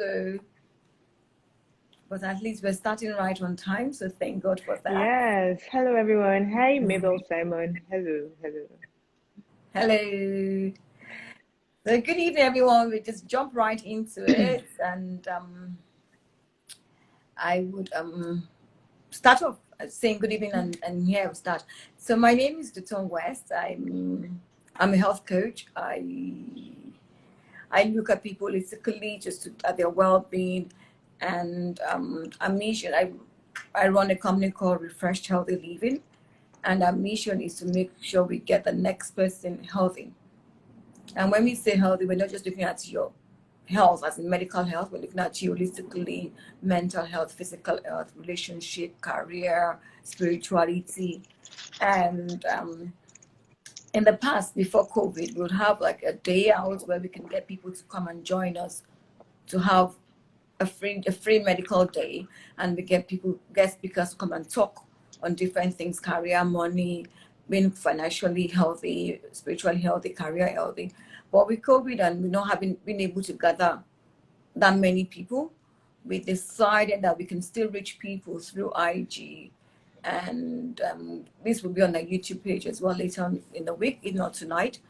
So, but at least we're starting right on time, so thank God for that. Yes. Hello, everyone. Hi, Mabel Simon. Hello. Hello. Hello. So good evening, everyone. We just jump right into it, and I would start off saying good evening, and here we start. So my name is Duntan West. I'm a health coach. I look at people holistically, just at their well-being, and our mission. I run a company called Refreshed Healthy Living, and our mission is to make sure we get the next person healthy. And when we say healthy, we're not just looking at your health as in medical health. We're looking at you holistically, mental health, physical health, relationship, career, spirituality, and in the past, before COVID, we would have like a day out where we can get people to come and join us to have a free medical day, and we get speakers to come and talk on different things: career, money, being financially healthy, spiritually healthy, career healthy. But with COVID and we not having been able to gather that many people, we decided that we can still reach people through IG, and this will be on the YouTube page as well later on in the week, if not tonight.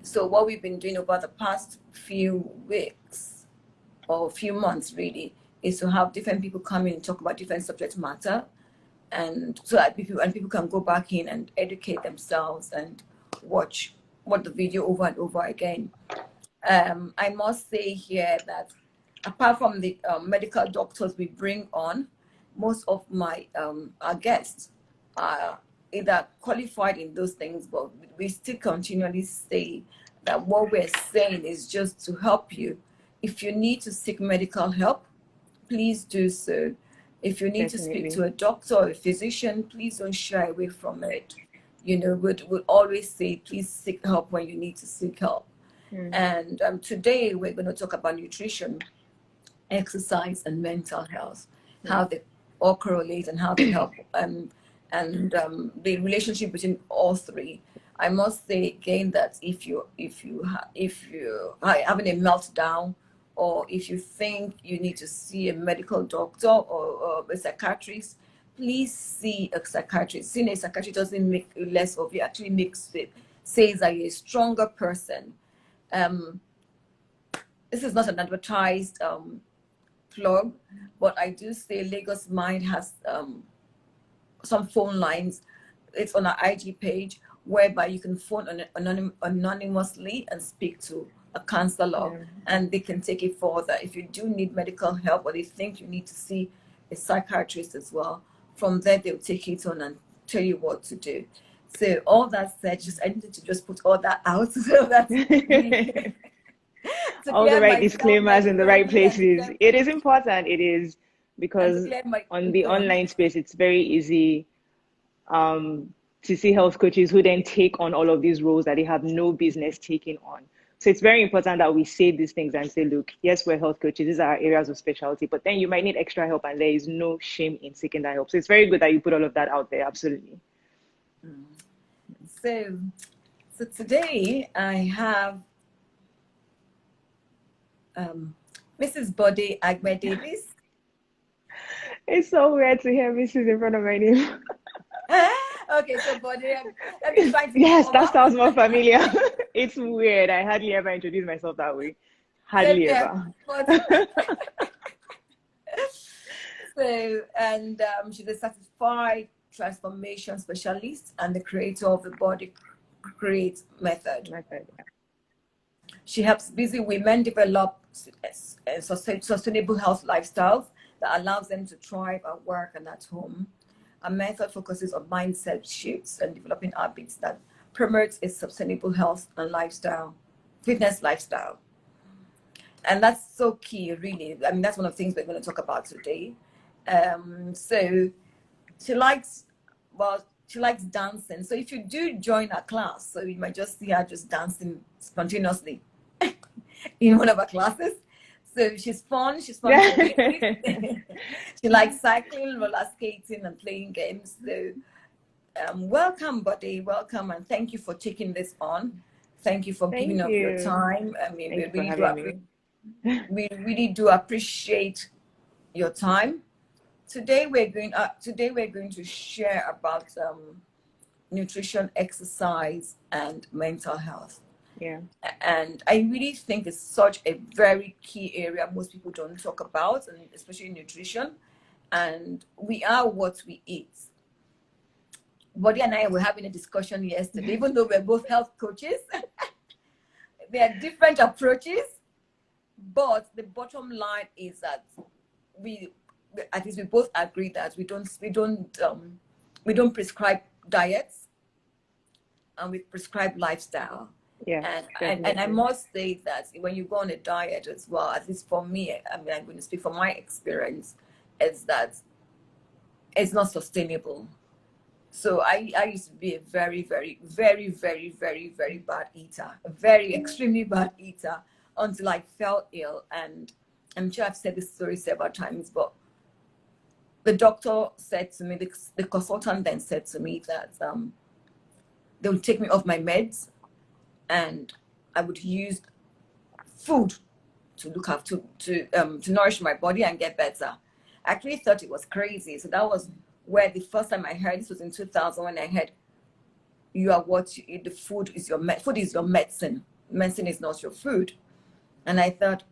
So what we've been doing over the past few weeks or few months really is to have different people come in and talk about different subject matter, and so that people can go back in and educate themselves and watch the video over and over again. I must say here that apart from the medical doctors we bring on, most of my our guests are either qualified in those things, but we still continually say that what we're saying is just to help you. If you need to seek medical help, please do so. If you need to speak to a doctor or a physician, please don't shy away from it. We'd always say, please seek help when you need to seek help. And today we're going to talk about nutrition, exercise, and mental health, how they all correlate and how they help, and the relationship between all three. I must say again that if you are having a meltdown, or if you think you need to see a medical doctor or a psychiatrist, please see a psychiatrist. Seeing a psychiatrist doesn't make you less of you, actually makes it says that you're a stronger person. This is not an advertised plug, but I do say Lagos Mind has some phone lines. It's on our IG page, whereby you can phone anonymously and speak to a counselor, and they can take it further. If you do need medical help, or they think you need to see a psychiatrist as well, from there they'll take it on and tell you what to do. So all that said, I needed to just put all that out so that all the right disclaimers in the right places. It is important. It is, because on the online space, it's very easy to see health coaches who then take on all of these roles that they have no business taking on. So it's very important that we say these things and say, look, yes, we're health coaches. These are our areas of specialty, but then you might need extra help, and there is no shame in seeking that help. So it's very good that you put all of that out there. Absolutely. So today I have Mrs. Bode Agbe-Davies. It's so weird to hear Mrs. in front of my name. Okay, so Bode, let me try to. Yes, that sounds more familiar. It's weird. I hardly ever introduce myself that way. Hardly ever. So, and she's a certified transformation specialist and the creator of the Bode Create method. She helps busy women develop sustainable health lifestyles that allows them to thrive at work and at home. Our method focuses on mindset shifts and developing habits that promotes a sustainable health and fitness lifestyle. And that's so key, really. I mean, that's one of the things we're going to talk about today. So she likes dancing. So if you do join our class, so you might just see her just dancing spontaneously in one of our classes. So she's fun. She likes cycling, roller skating, and playing games. So welcome, Bode. Welcome, and thank you for taking this on. Thank you for giving up your time. I mean, we really do appreciate. We really do appreciate your time. Today we're going to share about nutrition, exercise, and mental health. Yeah. And I really think it's such a very key area most people don't talk about, and especially nutrition. And we are what we eat. Bode and I were having a discussion yesterday, even though we're both health coaches. There are different approaches, but the bottom line is that at least we both agree that we don't prescribe diets, and we prescribe lifestyle. Yeah, and I must say that when you go on a diet as well, at least for me, I mean, I'm going to speak from my experience, is that it's not sustainable. So I used to be a very, very, very, very, very, very bad eater, a very extremely bad eater, until I fell ill. And I'm sure I've said this story several times, but the doctor said to me, the consultant then said to me that they would take me off my meds, and I would use food to look after to nourish my body and get better. I actually thought it was crazy. So that was where the first time I heard, this was in 2000, when I heard, you are what you eat, the food is your medicine. Medicine is not your food. And I thought,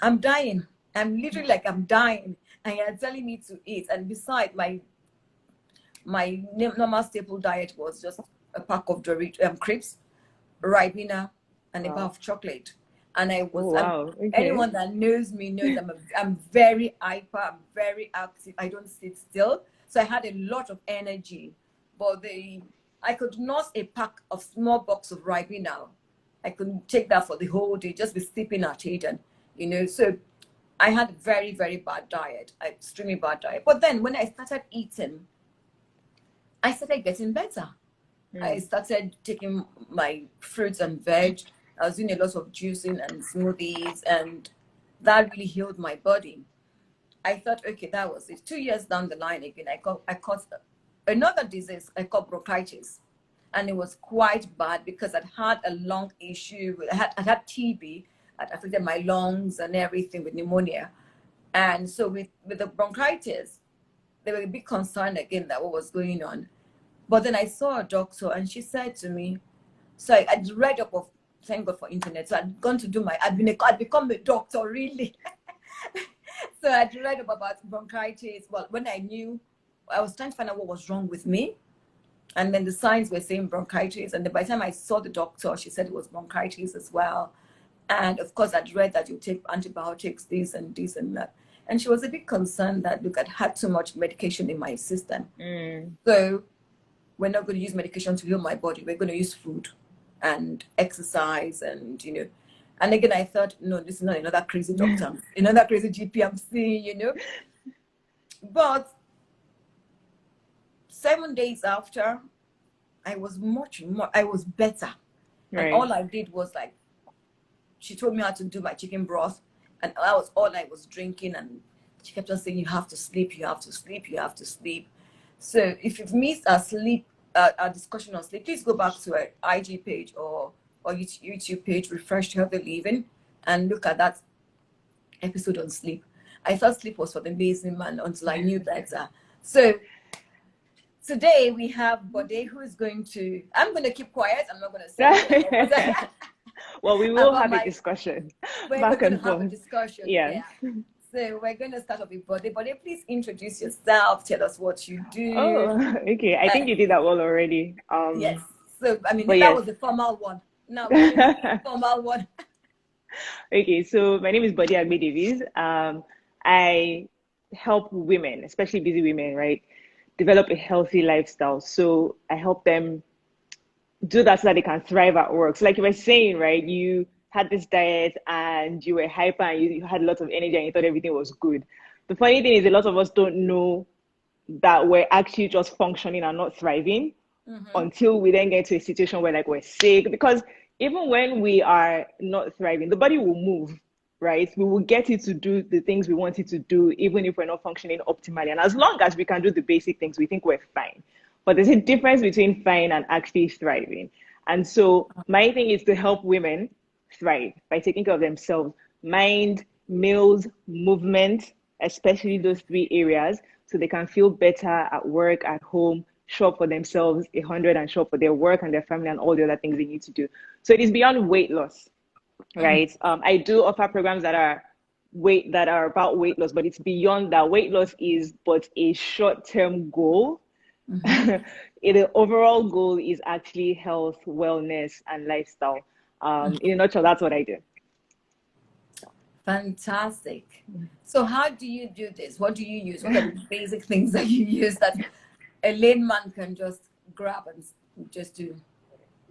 I'm dying. I'm literally like, I'm dying. And you're telling me to eat. And besides, my normal staple diet was just a pack of crisps, Ribena, and a bar of chocolate. And I was, anyone that knows me knows I'm very hyper, I'm very active, I don't sit still. So I had a lot of energy, but I could nurse a pack of small box of Ribena. I couldn't take that for the whole day, just be sipping at it. And, so I had a very, very bad diet, extremely bad diet. But then when I started eating, I started getting better. I started taking my fruits and veg. I was doing a lot of juicing and smoothies, and that really healed my body. I thought, okay, that was it. 2 years down the line again, I caught another disease. I caught bronchitis, and it was quite bad because I'd had a lung issue. I had TB. It affected my lungs and everything with pneumonia. And so with the bronchitis, they were a bit concerned again that what was going on. But then I saw a doctor, and she said to me, so I'd read up of, thank God for internet. So I'd gone to I'd become a doctor, really. So I'd read up about bronchitis. Well, when I knew, I was trying to find out what was wrong with me. And then the signs were saying bronchitis. And then by the time I saw the doctor, she said it was bronchitis as well. And of course, I'd read that you take antibiotics, this and that. And she was a bit concerned that, look, I'd had too much medication in my system. So we're not going to use medication to heal my body. We're going to use food and exercise and, And again, I thought, no, this is not another crazy doctor, another crazy GP I'm seeing, But 7 days after, I was better. Right. And all I did was she told me how to do my chicken broth, and that was all I was drinking. And she kept on saying, you have to sleep, you have to sleep, you have to sleep. So if you've missed our discussion on sleep, please go back to our IG page or YouTube page, Refreshed Healthy Living, and look at that episode on sleep. I thought sleep was for the lazy man until I knew better. So today we have Bode, who is I'm going to keep quiet. I'm not going to say Well, we will have a discussion. We're going to have a discussion. Yeah. So we're going to start off with Bode. Bode, please introduce yourself. Tell us what you do. Oh, okay. I think you did that well already. Yes. So, that was the formal one. Now, the formal one. Okay. So my name is Bode Agbe-Davies. I help women, especially busy women, right, develop a healthy lifestyle. So I help them do that so that they can thrive at work. So like you were saying, right, you had this diet and you were hyper and you had a lot of energy and you thought everything was good. The funny thing is a lot of us don't know that we're actually just functioning and not thriving until we then get to a situation where we're sick. Because even when we are not thriving, the body will move, right? We will get it to do the things we want it to do, even if we're not functioning optimally. And as long as we can do the basic things, we think we're fine. But there's a difference between fine and actually thriving. And so my thing is to help women thrive by taking care of themselves, mind, meals, movement, especially those three areas, so they can feel better at work, at home, show up for themselves 100 and show up for their work and their family and all the other things they need to do. So it is beyond weight loss, right? I do offer programs that are about weight loss, but it's beyond that. Weight loss is but a short-term goal. The overall goal is actually health, wellness, and lifestyle. In a nutshell, that's what I do. Fantastic. So how do you do this? What do you use? What are the basic things that you use that a layman can just grab and just do?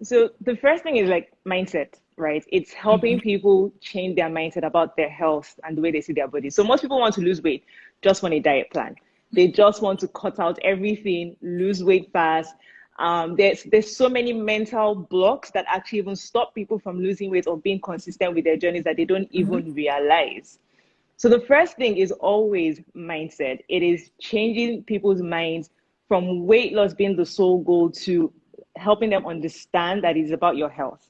So the first thing is like mindset, right? It's helping people change their mindset about their health and the way they see their body. So most people want to lose weight, just want a diet plan. They just want to cut out everything, lose weight fast. There's so many mental blocks that actually even stop people from losing weight or being consistent with their journeys that they don't even realize. So the first thing is always mindset. It is changing people's minds from weight loss being the sole goal to helping them understand that it's about your health,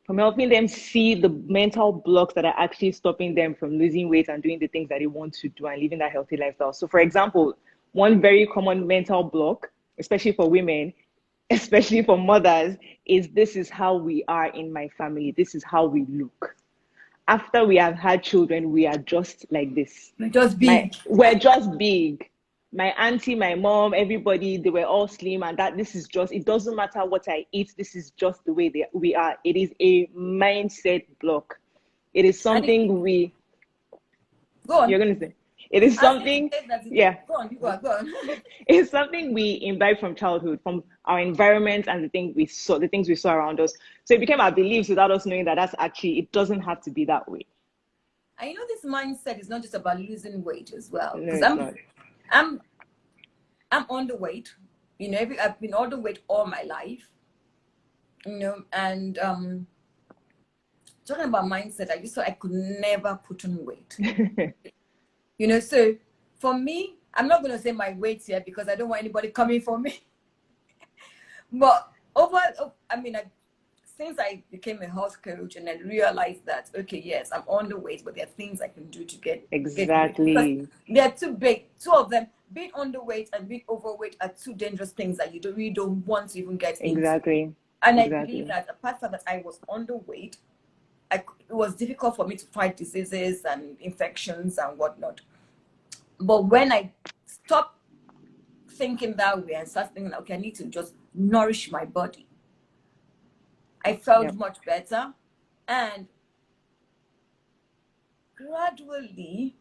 from helping them see the mental blocks that are actually stopping them from losing weight and doing the things that they want to do and living that healthy lifestyle. So for example, one very common mental block, especially for women, especially for mothers, is this is how we are in my family. This is how we look. After we have had children, we are just like this. We're just big. We're just big. My auntie, my mom, everybody, they were all slim, and this is just, it doesn't matter what I eat. This is just the way we are. It is a mindset block. It is something Go on. You're going to say. It is something, yeah. Go on. It's something we imbibe from childhood, from our environment and the things we saw around us. So it became our beliefs without us knowing that it doesn't have to be that way. And this mindset is not just about losing weight as well. No, it's not. I'm underweight. I've been underweight all my life. And talking about mindset, I just thought I could never put on weight. So for me, I'm not going to say my weight here because I don't want anybody coming for me. But since I became a health coach and I realized that, okay, yes, I'm underweight, but there are things I can do to get exactly. They're too big. Two of them, being underweight and being overweight, are two dangerous things that you really don't want to even get into. Exactly. And I believe that apart from that, I was underweight. It was difficult for me to fight diseases and infections and whatnot. But when I stopped thinking that way and started thinking, okay, I need to just nourish my body, I felt much better. And gradually,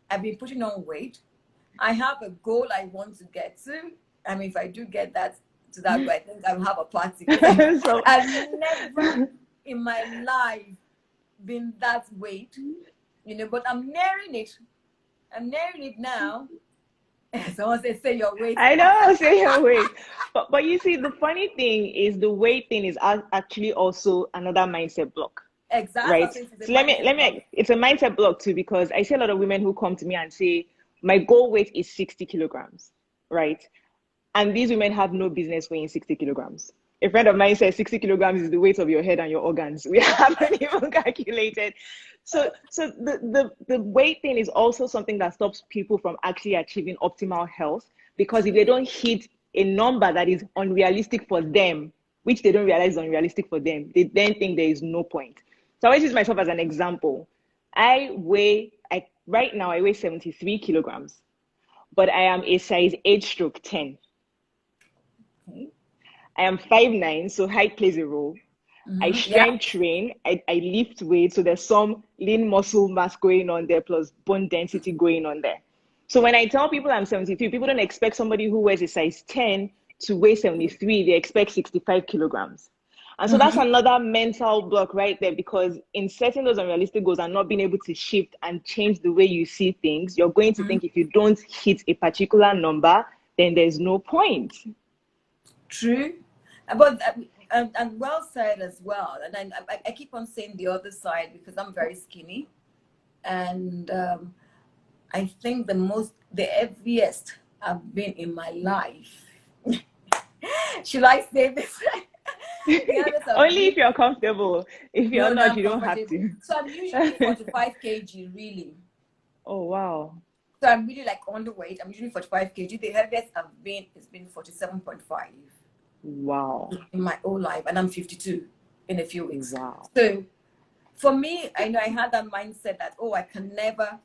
I've been putting on weight. I have a goal I want to get to. If I do get to that way, I think I'll have a party. I've never in my life been that weight, but I'm nearing it. I'm nearing it now. Someone said, say your weight. I know, say your weight. But you see, the funny thing is the weight thing is actually also another mindset block. Exactly. Right. So it's a mindset block too, because I see a lot of women who come to me and say, my goal weight is 60 kilograms, right? And these women have no business weighing 60 kilograms. A friend of mine says 60 kilograms is the weight of your head and your organs. We haven't even calculated. So the weight thing is also something that stops people from actually achieving optimal health, because if they don't hit a number that is unrealistic for them, which they don't realize is unrealistic for them, they then think there is no point. So I always use myself as an example. Right now I weigh 73 kilograms, but I am a size 8/10. Okay. I am 5'9", so height plays a role. I strength train, I lift weight, so there's some lean muscle mass going on there, plus bone density going on there. So when I tell people I'm 73, people don't expect somebody who wears a size 10 to weigh 73, they expect 65 kilograms. And so that's another mental block right there, because in setting those unrealistic goals and not being able to shift and change the way you see things, you're going to think if you don't hit a particular number, then there's no point. True. But and well said as well. And I keep on saying the other side because I'm very skinny. And I think the heaviest I've been in my life, should I say this? Only if you're comfortable. If you're no, not, I'm you don't have comfortable. to. So I'm usually 45 kg, really. Oh, wow. So I'm really like underweight. I'm usually 45 kg. The heaviest I've been has been 47.5. Wow. In my whole life, and I'm 52 in a few weeks. Wow. So for me, I know I had that mindset that, oh, I can never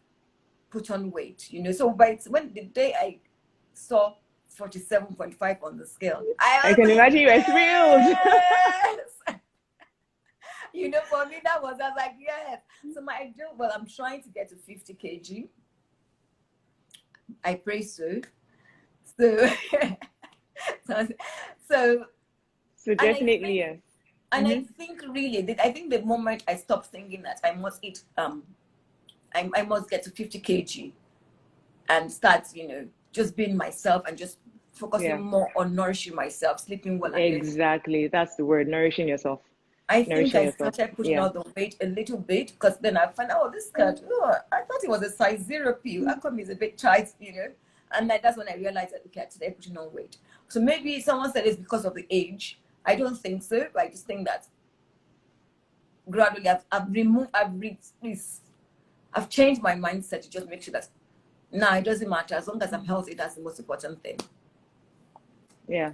put on weight, So when the day I saw 47.5 on the scale, I I was can like, imagine you were thrilled. yes. For me, I was like, yes. So my ideal, well, I'm trying to get to 50 kg. I pray so. So, so, So definitely, yes. And I think really, I think the moment I stopped thinking that I must eat, I must get to 50 kg and start, just being myself and just focusing more on nourishing myself, sleeping well. Exactly. That's the word, nourishing yourself. I think I started pushing out the weight a little bit because then I found out, this skirt, I thought it was a size 0P. How come it's a bit tight, And that's when I realized that, okay, today pushing on weight. So maybe someone said it's because of the age. I don't think so. But I just think that gradually I've changed my mindset to just make sure that it doesn't matter. As long as I'm healthy, that's the most important thing. Yeah.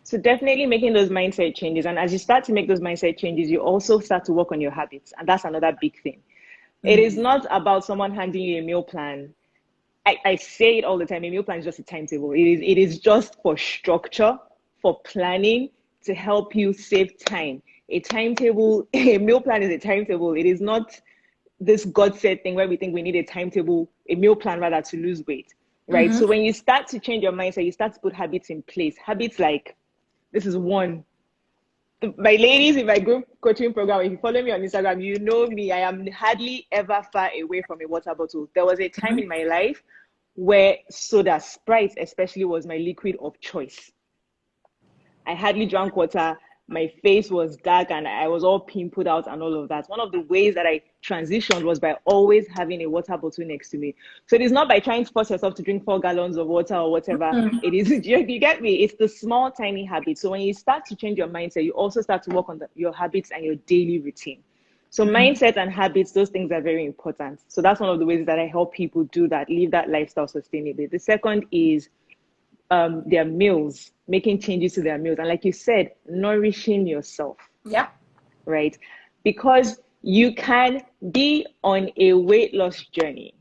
So definitely making those mindset changes. And as you start to make those mindset changes, you also start to work on your habits. And that's another big thing. It is not about someone handing you a meal plan. I say it all the time. A meal plan is just a timetable. It is just for structure, for planning, to help you save time. A timetable, a meal plan is a timetable. It is not this God said thing where we think we need a timetable, a meal plan rather, to lose weight, right? So when you start to change your mindset, you start to put habits in place. Habits like, this is one. My ladies in my group coaching program, if you follow me on Instagram, you know me. I am hardly ever far away from a water bottle. There was a time in my life where soda, Sprite especially, was my liquid of choice. I hardly drank water. My face was dark and I was all pimpled out and all of that. One of the ways that I transitioned was by always having a water bottle next to me. So it is not by trying to force yourself to drink 4 gallons of water or whatever. It is, you get me? It's the small, tiny habits. So when you start to change your mindset, you also start to work on your habits and your daily routine. So mindset and habits, those things are very important. So that's one of the ways that I help people do that, live that lifestyle sustainably. The second is their meals, making changes to their meals. And like you said, nourishing yourself. Yeah. Right? Because you can be on a weight loss journey.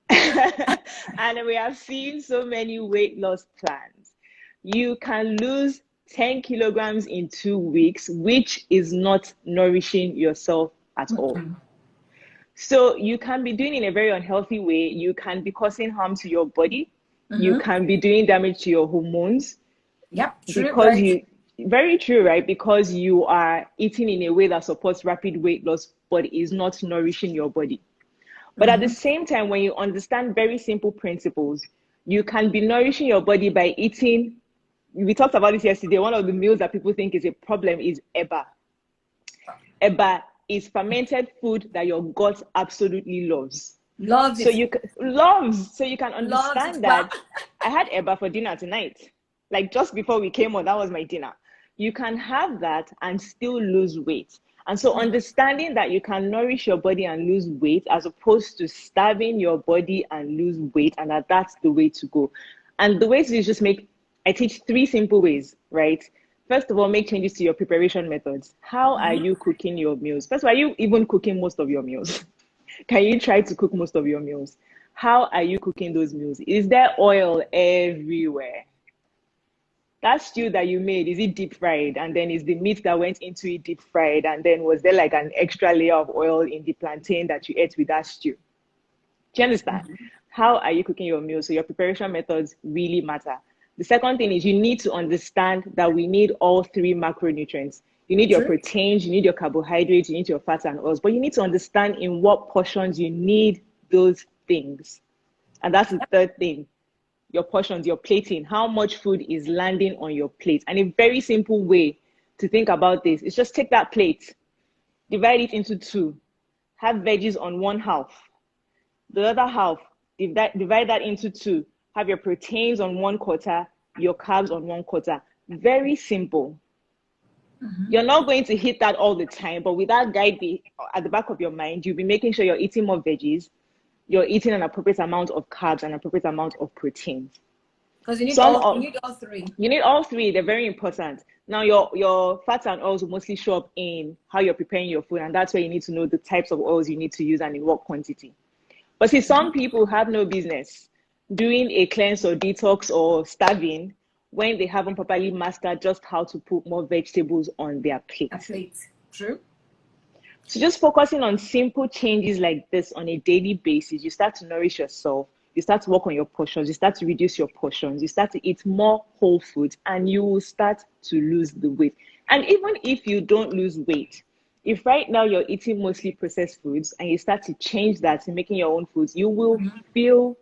And we have seen so many weight loss plans. You can lose 10 kilograms in 2 weeks, which is not nourishing yourself at all. So you can be doing it in a very unhealthy way. You can be causing harm to your body. You can be doing damage to your hormones. Yep, true, because very true, right? Because you are eating in a way that supports rapid weight loss, but is not nourishing your body. But at the same time, when you understand very simple principles, you can be nourishing your body by eating. We talked about this yesterday. One of the meals that people think is a problem is eba. Eba is fermented food that your gut absolutely loves. So you can understand that. I had eba for dinner tonight. Like just before we came on, that was my dinner. You can have that and still lose weight. And so understanding that you can nourish your body and lose weight as opposed to starving your body and lose weight, and that's the way to go. And the ways is just I teach 3 simple ways, right? First of all, make changes to your preparation methods. How are you cooking your meals? First of all, are you even cooking most of your meals? Can you try to cook most of your meals? How are you cooking those meals? Is there oil everywhere? That stew that you made, is it deep fried? And then is the meat that went into it deep fried? And then was there like an extra layer of oil in the plantain that you ate with that stew? Do you understand? How are you cooking your meals? So your preparation methods really matter. The second thing is you need to understand that we need all 3 macronutrients. You need your proteins, you need your carbohydrates, you need your fats and oils, but you need to understand in what portions you need those things. And that's the third thing. Your portions, your plating, how much food is landing on your plate. And a very simple way to think about this is just take that plate, divide it into 2, have veggies on 1/2. The other half, divide that into 2, have your proteins on 1/4, your carbs on 1/4. Very simple. You're not going to hit that all the time, but with that guide at the back of your mind, you'll be making sure you're eating more veggies, you're eating an appropriate amount of carbs and appropriate amount of protein. Because you need all three. You need all three. They're very important. Now, your fats and oils will mostly show up in how you're preparing your food, and that's where you need to know the types of oils you need to use and in what quantity. But see, some people have no business doing a cleanse or detox or starving when they haven't properly mastered just how to put more vegetables on their plate. A plate, true. So just focusing on simple changes like this on a daily basis, you start to nourish yourself, you start to work on your portions, you start to reduce your portions, you start to eat more whole foods, and you will start to lose the weight. And even if you don't lose weight, if right now you're eating mostly processed foods and you start to change that to making your own foods, you will feel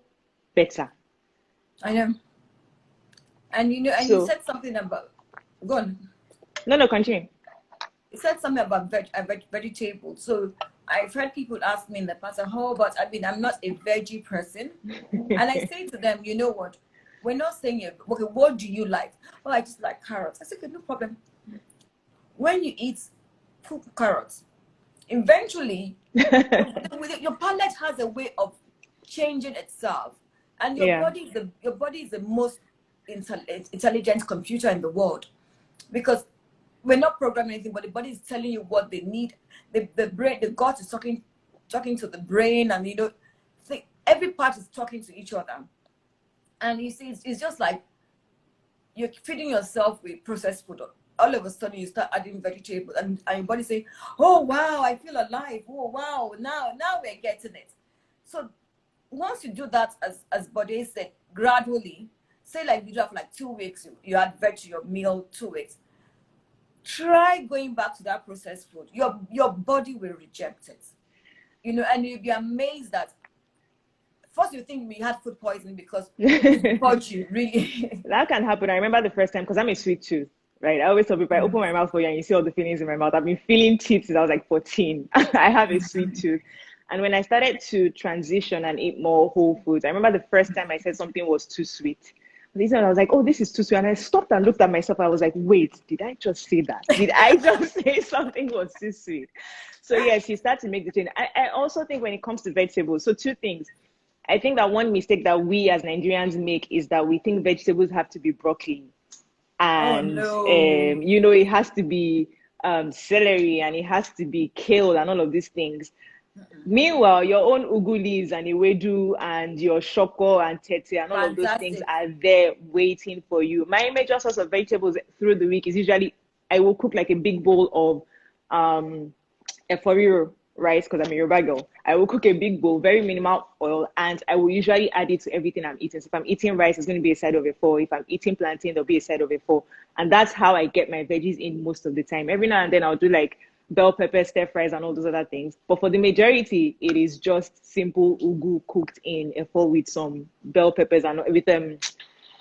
better. I know. And you said something about, go on. No, continue. You said something about vegetables. So I've heard people ask me in the past, but I'm not a veggie person. And I say to them, you know what? We're not saying, okay, what do you like? Well, I just like carrots. I said, okay, no problem. When you eat carrots, eventually, your palate has a way of changing itself. And your body is the most intelligent computer in the world, because we're not programming anything, but the body is telling you what they need. The brain, the gut is talking to the brain, and every part is talking to each other. And you see, it's just like you're feeding yourself with processed food. All of a sudden, you start adding vegetables, and your body say, "Oh wow, I feel alive! Oh wow, now we're getting it." So once you do that, as Bode said, gradually, say like you do have like 2 weeks, you add veg to your meal, 2 weeks. Try going back to that processed food. Your body will reject it, and you'll be amazed that first you think we had food poisoning because you really. That can happen. I remember the first time, because I'm a sweet tooth, right? I always tell people, I open my mouth for you and you see all the feelings in my mouth. I've been feeling teeth since I was like 14. I have a sweet tooth. And when I started to transition and eat more whole foods, I remember the first time I said something was too sweet. I was like, oh, this is too sweet. And I stopped and looked at myself. I was like, wait, did I just say that? Did I just say something was too sweet? So yes, you start to make the change. I also think when it comes to vegetables, so 2 things. I think that one mistake that we as Nigerians make is that we think vegetables have to be broccoli. And, it has to be celery, and it has to be kale and all of these things. Meanwhile, your own ugu leaves and ewedu and your shoko and tete and all of those things are there waiting for you. My major source of vegetables through the week is usually, I will cook like a big bowl of efforiro rice, because I'm a Yoruba girl. I will cook a big bowl, very minimal oil, and I will usually add it to everything I'm eating. So if I'm eating rice, it's going to be a side of efo. If I'm eating plantain, there'll be a side of efo. And that's how I get my veggies in most of the time. Every now and then I'll do like bell pepper, stir fries, and all those other things. But for the majority, it is just simple ugu cooked in efo with some bell peppers and with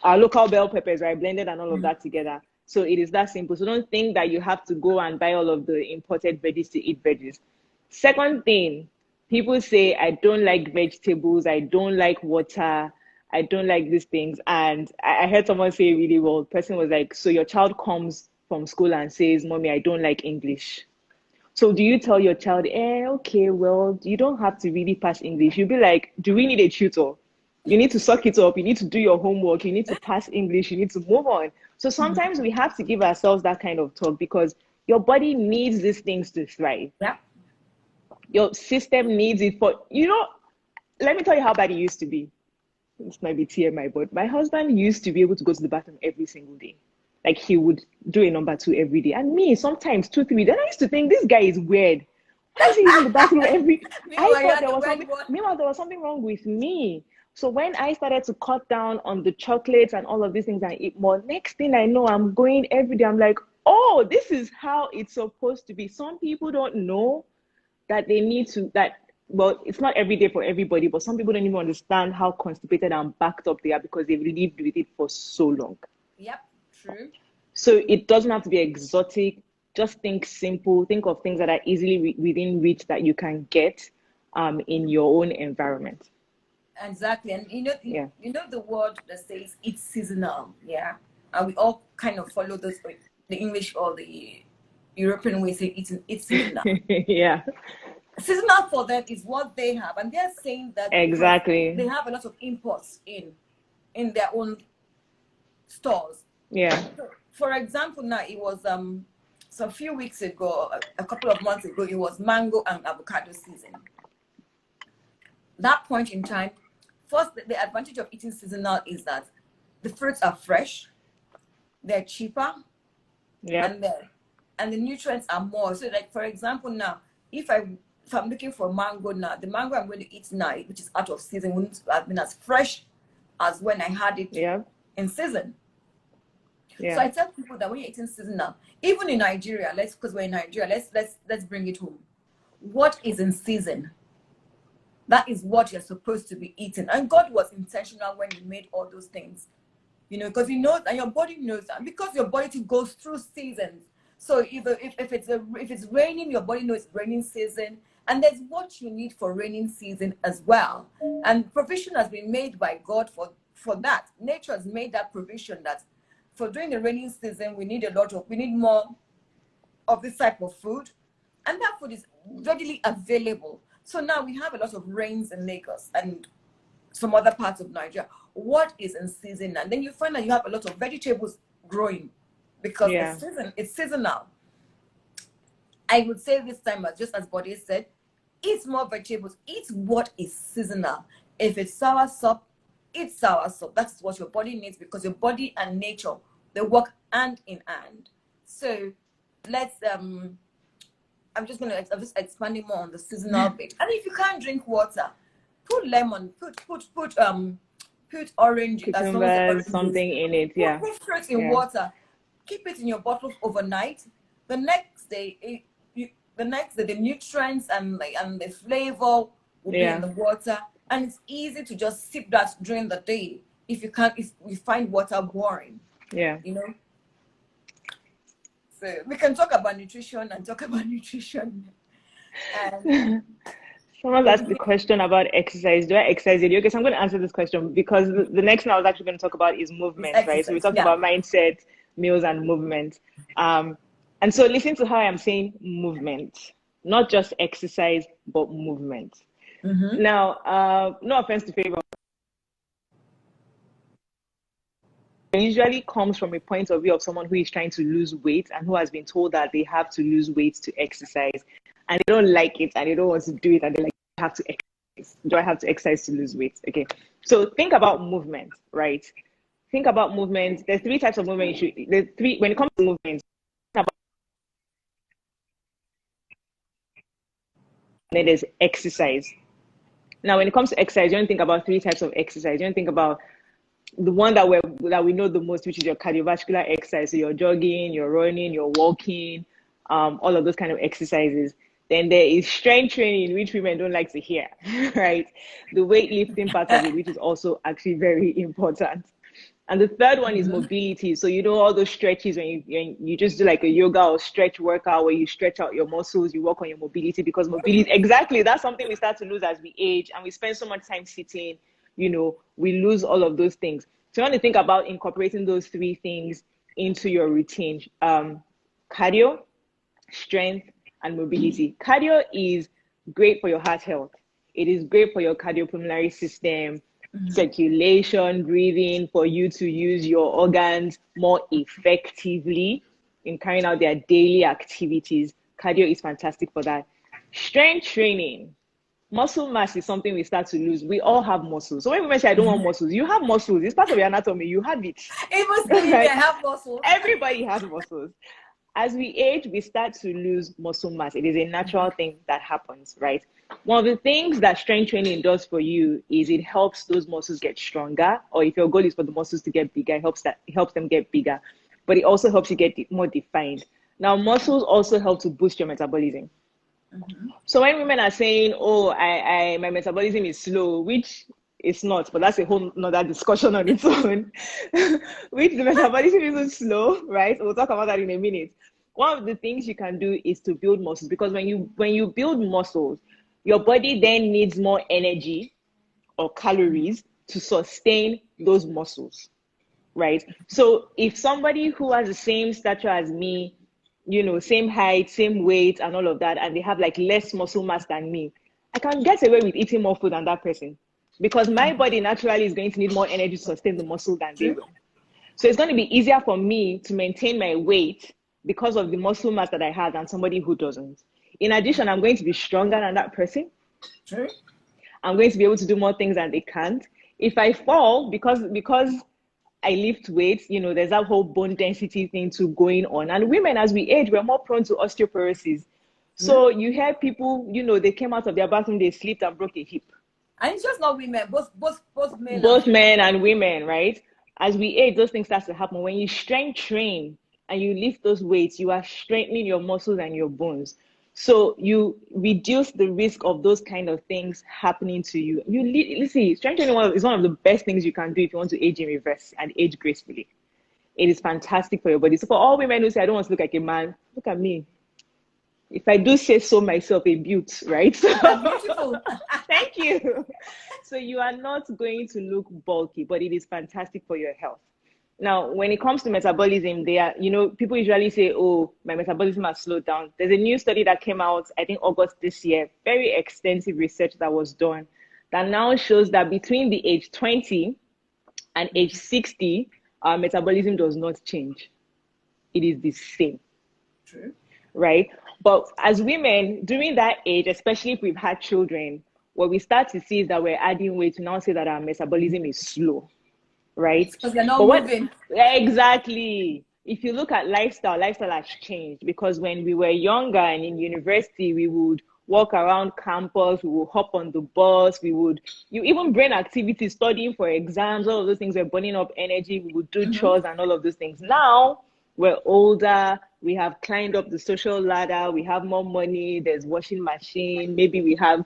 our local bell peppers, right? Blended and all of that together. So it is that simple. So don't think that you have to go and buy all of the imported veggies to eat veggies. Second thing, people say, I don't like vegetables, I don't like water, I don't like these things. And I heard someone say really well, the person was like, so your child comes from school and says, Mommy, I don't like English. So do you tell your child, okay, well, you don't have to really pass English. You'll be like, do we need a tutor? You need to suck it up. You need to do your homework. You need to pass English. You need to move on. So sometimes we have to give ourselves that kind of talk, because your body needs these things to thrive. Yeah. Your system needs it let me tell you how bad it used to be. This might be TMI, but my husband used to be able to go to the bathroom every single day. Like he would do a number 2 every day. And me, sometimes 2, 3. Then I used to think this guy is weird. Why is he in the bathroom every Meanwhile, there was something wrong with me. So when I started to cut down on the chocolates and all of these things and eat more, next thing I know, I'm going every day. I'm like, oh, this is how it's supposed to be. Some people don't know that they need to, it's not every day for everybody, but some people don't even understand how constipated and backed up they are because they've lived with it for so long. Yep, true. So it doesn't have to be exotic. Just think simple. Think of things that are easily within reach that you can get in your own environment. Exactly. And you know the word that says it's seasonal, yeah? And we all kind of follow the English or the European way say it's seasonal. Yeah. Seasonal for them is what they have, and they're saying that because Exactly. they have a lot of imports in their own stores. Yeah. So, for example, now it was so a few weeks ago, a couple of months ago, it was mango and avocado season. That point in time, first, the advantage of eating seasonal is that the fruits are fresh, they're cheaper, Yeah. and the nutrients are more. So, like for example, now if I'm looking for mango now, the mango I'm going to eat now, which is out of season, wouldn't have been as fresh as when I had it in season. Yeah. So I tell people that when you're eating seasonal, even in Nigeria, because we're in Nigeria, let's bring it home. What is in season? That is what you're supposed to be eating. And God was intentional when He made all those things. You know, because He knows, and your body knows that, because your body goes through seasons. So if it's raining, your body knows it's raining season, and there's what you need for raining season as well. And provision has been made by God for that. Nature has made that provision that for during the raining season we need more of this type of food, and that food is readily available. So now we have a lot of rains in Lagos and some other parts of Nigeria. What is in season? And then you find that you have a lot of vegetables growing because it's seasonal. I would say this time, just as Bode said, eat more vegetables. Eat what is seasonal. If it's sour soup, eat sour soup. That's what your body needs, because your body and nature, they work hand in hand. So let's I'm just expanding more on the seasonal bit. And if you can't drink water, put lemon, put orange, something in it. Yeah. Put fruit in water. Keep it in your bottle overnight. The next day, the nutrients and the flavor will be in the water, and it's easy to just sip that during the day. If you find water boring, you know. So we can talk about nutrition and talk about nutrition. And someone asked the question about exercise. Do I exercise daily? Okay, so I'm going to answer this question because the next thing I was actually going to talk about is movement, right? So we talked about mindset, meals, and movement. And so listen to how I'm saying movement, not just exercise, but movement. Now, no offense to favor. It usually comes from a point of view of someone who is trying to lose weight and who has been told that they have to lose weight to exercise, and they don't like it and they don't want to do it, and they're like, I have to exercise. Do I have to exercise to lose weight? Okay, so think about movement, right? Think about movement. There's three types of movement. When it comes to movement, then there's exercise. Now, when it comes to exercise, you don't think about three types of exercise. You don't think about the one that we know the most, which is your cardiovascular exercise. So you're jogging, you're running, you're walking, all of those kind of exercises. Then there is strength training, which women don't like to hear, right? The weightlifting part of it, which is also actually very important. And the third one is mobility. So you know all those stretches when you just do like a yoga or stretch workout where you stretch out your muscles, you work on your mobility, because mobility, exactly, that's something we start to lose as we age, and we spend so much time sitting, you know, we lose all of those things. So you want to think about incorporating those three things into your routine. Cardio, strength, and mobility. Cardio is great for your heart health. It is great for your cardiopulmonary system, circulation, breathing, for you to use your organs more effectively in carrying out their daily activities. Cardio is fantastic for that. Strength training. Muscle mass is something we start to lose. We all have muscles. So when women say, I don't want muscles, you have muscles. It's part of your anatomy. You have it. Even I have muscles. Everybody has muscles. As we age, we start to lose muscle mass. It is a natural thing that happens, right? One of the things that strength training does for you is it helps those muscles get stronger, or if your goal is for the muscles to get bigger, it helps them get bigger. But it also helps you get more defined. Now, muscles also help to boost your metabolism. So when women are saying, oh, my metabolism is slow, which it's not, but that's a whole nother discussion on its own, which the metabolism isn't slow, right? We'll talk about that in a minute. One of the things you can do is to build muscles, because when you build muscles, your body then needs more energy or calories to sustain those muscles, right? So if somebody who has the same stature as me same height, same weight, and all of that, and they have like less muscle mass than me, I can get away with eating more food than that person because my body naturally is going to need more energy to sustain the muscle than they will. So it's going to be easier for me to maintain my weight because of the muscle mass that I have than somebody who doesn't. In addition, I'm going to be stronger than that person. True. I'm going to be able to do more things than they can't. If I fall, because I lift weights, there's that whole bone density thing too going on. And women, as we age, we're more prone to osteoporosis. So you hear people, they came out of their bathroom, they slipped and broke a hip. And it's just not women, both men. Both men and women, right? As we age, those things start to happen. When you strength train and you lift those weights, you are strengthening your muscles and your bones. So you reduce the risk of those kind of things happening to you. Listen, strength training is one of the best things you can do if you want to age in reverse and age gracefully. It is fantastic for your body. So for all women who say, I don't want to look like a man, look at me. If I do say so myself, a beaut, right? So, beautiful. Thank you. So you are not going to look bulky, but it is fantastic for your health. Now, when it comes to metabolism, people usually say, oh, my metabolism has slowed down. There's a new study that came out, I think August this year, very extensive research that was done that now shows that between the age 20 and age 60, our metabolism does not change. It is the same. True. Right? But as women, during that age, especially if we've had children, what we start to see is that we're adding weight to now say that our metabolism is slow. Right? Because they're not moving. Exactly. If you look at lifestyle has changed because when we were younger and in university, we would walk around campus, we would hop on the bus, even brain activities, studying for exams, all of those things were burning up energy, we would do chores and all of those things. Now, we're older, we have climbed up the social ladder, we have more money, there's washing machine, maybe we have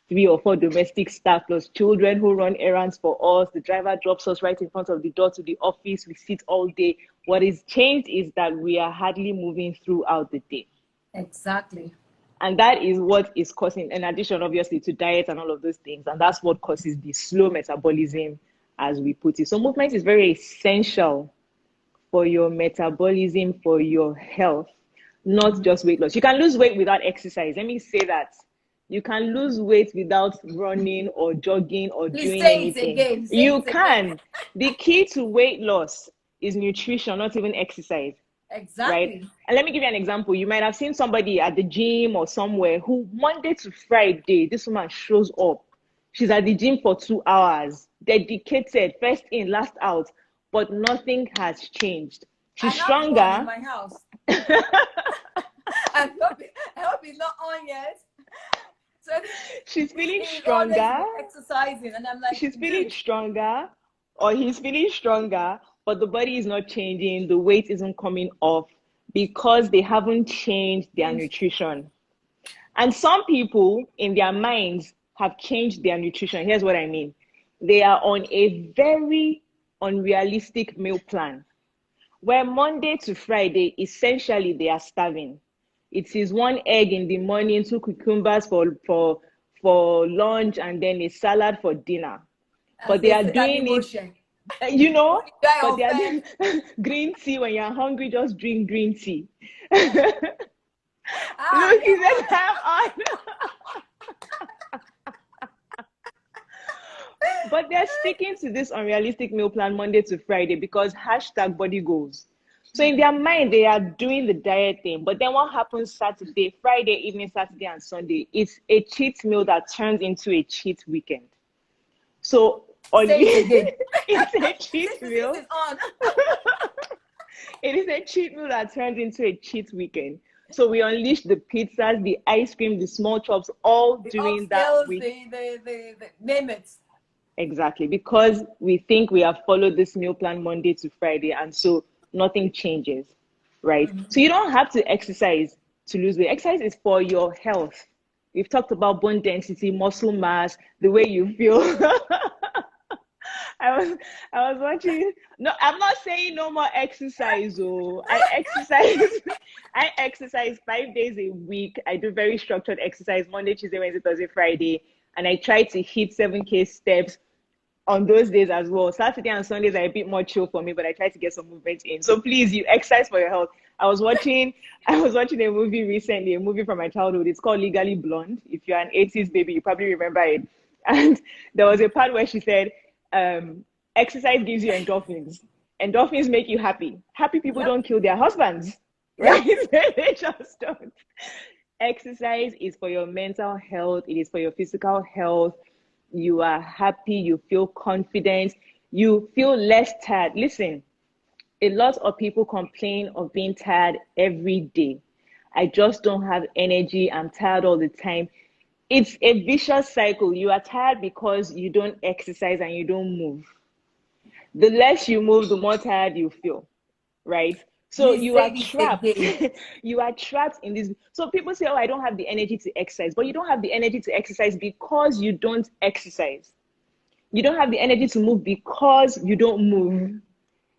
3 or 4 domestic staff plus children who run errands for us. The driver drops us right in front of the door to the office. We sit all day. What is changed is that we are hardly moving throughout the day. Exactly. And that is what is causing, in addition, obviously, to diet and all of those things. And that's what causes the slow metabolism, as we put it. So movement is very essential for your metabolism, for your health, not just weight loss. You can lose weight without exercise. Let me say that. You can lose weight without running or jogging or doing anything. You can. The key to weight loss is nutrition, not even exercise. Exactly. Right? And let me give you an example. You might have seen somebody at the gym or somewhere who Monday to Friday, this woman shows up. She's at the gym for 2 hours, dedicated, first in, last out, but nothing has changed. She's stronger. I have one in my house. I hope it's not on yet. So she's feeling stronger. Exercising, and I'm like, she's feeling stronger, or he's feeling stronger, but the body is not changing. The weight isn't coming off because they haven't changed their nutrition. And some people in their minds have changed their nutrition. Here's what I mean. They are on a very unrealistic meal plan where Monday to Friday, essentially they are starving. It is 1 egg in the morning, 2 cucumbers for lunch, and then a salad for dinner. But they are doing it, but they are doing green tea. When you're hungry, just drink green tea. Look, he said I'm on. But they're sticking to this unrealistic meal plan Monday to Friday because #body goals. So in their mind, they are doing the diet thing. But then what happens Saturday, Friday evening, Saturday and Sunday? It's a cheat meal that turns into a cheat weekend. So it's a cheat meal. It is a cheat meal that turns into a cheat weekend. So we unleash the pizzas, the ice cream, the small chops, all during that week. The name it. Exactly, because we think we have followed this meal plan Monday to Friday, and so nothing changes, right? So you don't have to exercise to lose weight. Exercise is for your health. We've talked about bone density, muscle mass, the way you feel. I was watching. No, I'm not saying no more exercise. Oh, I exercise 5 days a week. I do very structured exercise Monday, Tuesday, Wednesday, Thursday, Friday, and I try to hit 7K steps on those days as well. Saturday and Sundays are a bit more chill for me, but I try to get some movement in. So please, you exercise for your health. I was watching a movie recently, a movie from my childhood. It's called Legally Blonde. If you're an 80s baby, you probably remember it. And there was a part where she said, exercise gives you endorphins. Endorphins make you happy. Happy people don't kill their husbands, right? They just don't. Exercise is for your mental health. It is for your physical health. You are happy. You feel confident. You feel less tired. Listen, a lot of people complain of being tired every day. I just don't have energy. I'm tired all the time. It's a vicious cycle. You are tired because you don't exercise and you don't move. The less you move, the more tired you feel, right? So you are trapped. You are trapped in this. So people say, oh, I don't have the energy to exercise. But you don't have the energy to exercise because you don't exercise. You don't have the energy to move because you don't move.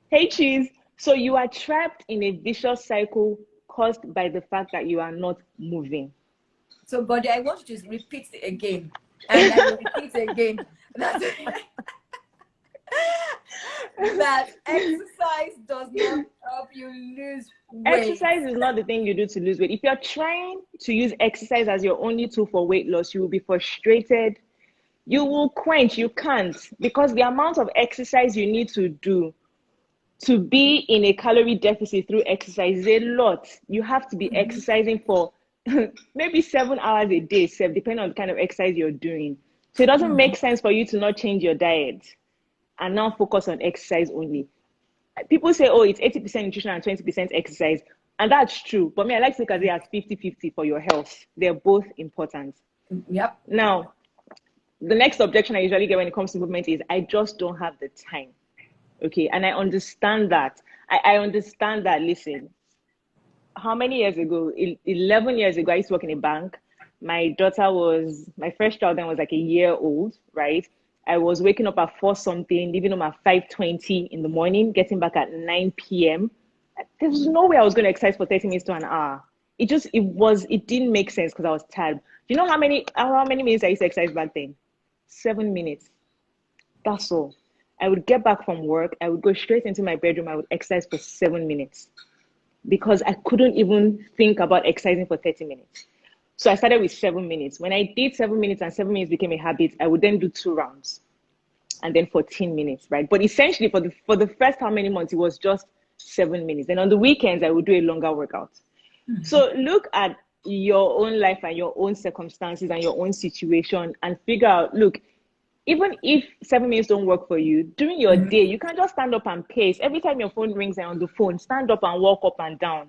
Hey, cheese. So you are trapped in a vicious cycle caused by the fact that you are not moving. So, Bode, I want you to repeat it again. And I will repeat it again. That exercise does not help you lose weight. Exercise is not the thing you do to lose weight. If you're trying to use exercise as your only tool for weight loss, you will be frustrated. You will quench. You can't, because the amount of exercise you need to do to be in a calorie deficit through exercise is a lot. You have to be exercising for maybe 7 hours a day, depending on the kind of exercise you're doing. So it doesn't make sense for you to not change your diet and now focus on exercise only. People say, oh, it's 80% nutrition and 20% exercise. And that's true. But me, I like to look at it as 50-50 for your health. They're both important. Yep. Now, the next objection I usually get when it comes to movement is, I just don't have the time. Okay, and I understand that. I understand that. Listen, how many years ago? 11 years ago, I used to work in a bank. My first child then was like a year old, right? I was waking up at 4 something, leaving home at 5:20 in the morning, getting back at 9 p.m. There was no way I was going to exercise for 30 minutes to an hour. It didn't make sense because I was tired. Do you know how many minutes I used to exercise back then? 7 minutes. That's all. I would get back from work. I would go straight into my bedroom. I would exercise for 7 minutes because I couldn't even think about exercising for 30 minutes. So I started with 7 minutes. When I did 7 minutes and 7 minutes became a habit, I would then do 2 rounds and then 14 minutes, right? But essentially for the first how many months, it was just 7 minutes. Then on the weekends, I would do a longer workout. So look at your own life and your own circumstances and your own situation and figure out, look, even if 7 minutes don't work for you, during your day, you can just stand up and pace. Every time your phone rings and on the phone, stand up and walk up and down.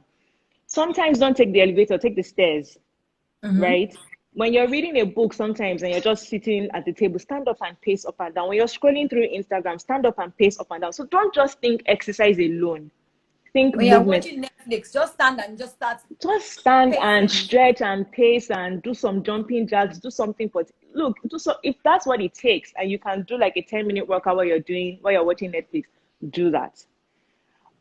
Sometimes don't take the elevator, take the stairs, right? When you're reading a book sometimes and you're just sitting at the table, stand up and pace up and down. When you're scrolling through Instagram, stand up and pace up and down. So don't just think exercise alone. Think when movement. You're watching Netflix, just stand and just start. Just stand and stretch and pace and do some jumping jacks, do something. But look, if that's what it takes, and you can do like a 10-minute workout while you're watching Netflix, do that.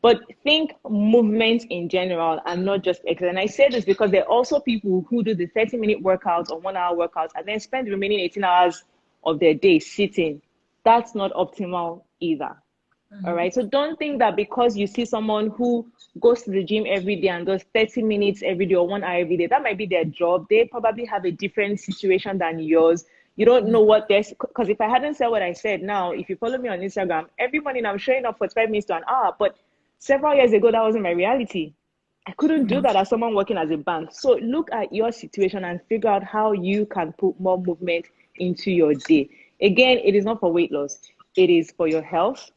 But think movement in general and not just exercise. And I say this because there are also people who do the 30-minute workouts or 1 hour workouts and then spend the remaining 18 hours of their day sitting. That's not optimal either. All right. So don't think that because you see someone who goes to the gym every day and does 30 minutes every day or 1 hour every day, that might be their job. They probably have a different situation than yours. You don't know what because if I hadn't said what I said now, if you follow me on Instagram, every morning I'm showing up for 5 minutes to an hour. But several years ago, that wasn't my reality. I couldn't do that as someone working as a bank. So look at your situation and figure out how you can put more movement into your day. Again, it is not for weight loss. It is for your health.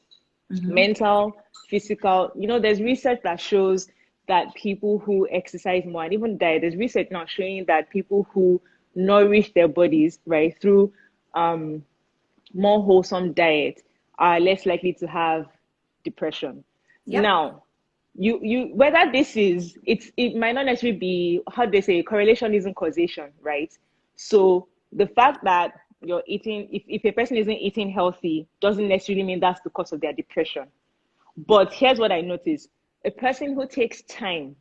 Mental, physical. There's research that shows that people who exercise more and even diet, there's research now showing that people who nourish their bodies, right, through more wholesome diet are less likely to have depression. Yep. Now, you whether this is, it might not necessarily be, how they say, correlation isn't causation, right? So the fact that you're eating, if a person isn't eating healthy, doesn't necessarily mean that's the cause of their depression. But here's what I noticed. A person who takes time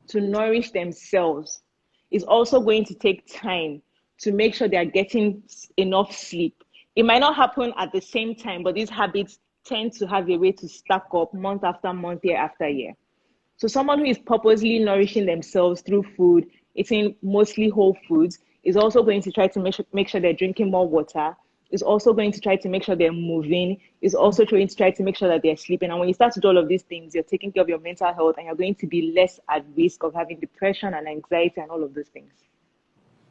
to nourish themselves is also going to take time to make sure they're getting enough sleep. it might not happen at the same time, but these habits tend to have a way to stack up month after month, year after year. So someone who is purposely nourishing themselves through food, eating mostly whole foods, is also going to try to make sure they're drinking more water, is also going to try to make sure they're moving, is also going to try to make sure that they're sleeping. And when you start to do all of these things, you're taking care of your mental health, and you're going to be less at risk of having depression and anxiety and all of those things.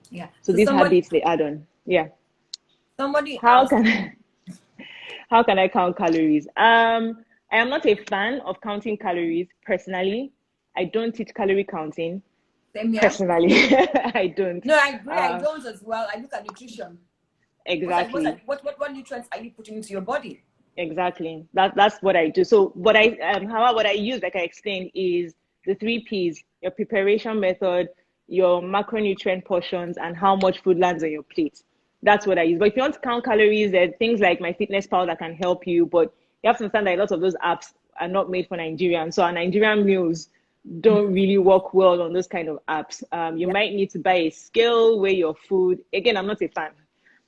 Yeah. So these habits, they add on. Yeah. Somebody How asked, how can I count calories? I am not a fan of counting calories personally. I don't teach calorie counting. Same here. Personally, I don't. No, I agree. I don't as well. I look at nutrition. Exactly. What nutrients are you putting into your body? Exactly. That's what I do. So what I use, like I explained, is the 3 Ps: your preparation method, your macronutrient portions, and how much food lands on your plate. That's what I use. But if you want to count calories, there are things like MyFitnessPal that can help you. But you have to understand that a lot of those apps are not made for Nigerians. So our Nigerian meals don't really work well on those kind of apps. You might need to buy a scale, weigh your food. Again, I'm not a fan.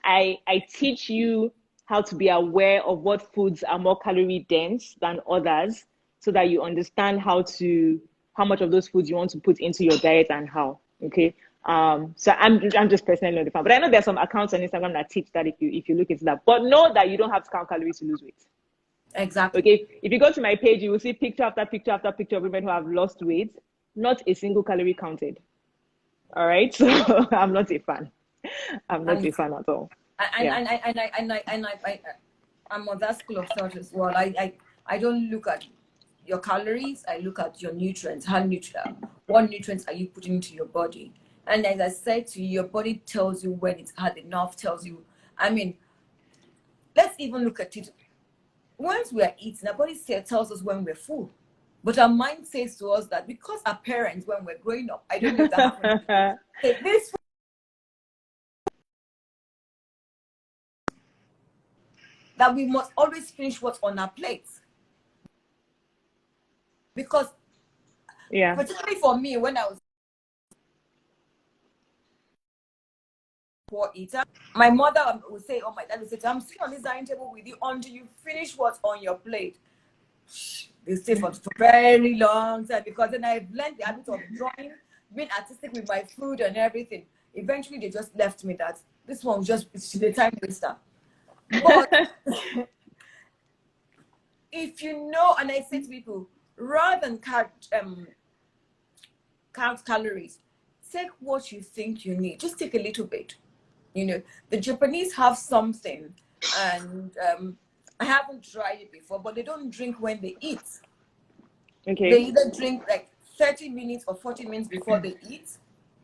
I teach you how to be aware of what foods are more calorie dense than others, so that you understand how much of those foods you want to put into your diet and how. Okay. So I'm just personally not a fan, but I know there's some accounts on Instagram that teach that if you look into that. But know that you don't have to count calories to lose weight. Exactly. Okay. If you go to my page, you will see picture after picture after picture of women who have lost weight, not a single calorie counted. All right. So I'm not a fan. I'm not a fan at all. I'm on that school of thought as well. I don't look at your calories. I look at your nutrients. What nutrients are you putting into your body? And as I said to you, your body tells you when it's had enough. Tells you. I mean, let's even look at it. Once we are eating, our body tells us when we're full. But our mind says to us that because our parents, when we're growing up, I don't know if that happened. This that we must always finish what's on our plates. Because, particularly for me, when I was poor eater, my mother would say, oh, my dad would say, I'm sitting on this dining table with you until you finish what's on your plate. They stay for a very long time, because then I've learned the habit of drawing, being artistic with my food and everything. Eventually, they just left me that this one was just the time waster. But if you know, and I say to people, rather than count calories, take what you think you need. Just take a little bit. You know, the Japanese have something, and I haven't tried it before, but they don't drink when they eat. Okay. They either drink like 30 minutes or 40 minutes before they eat.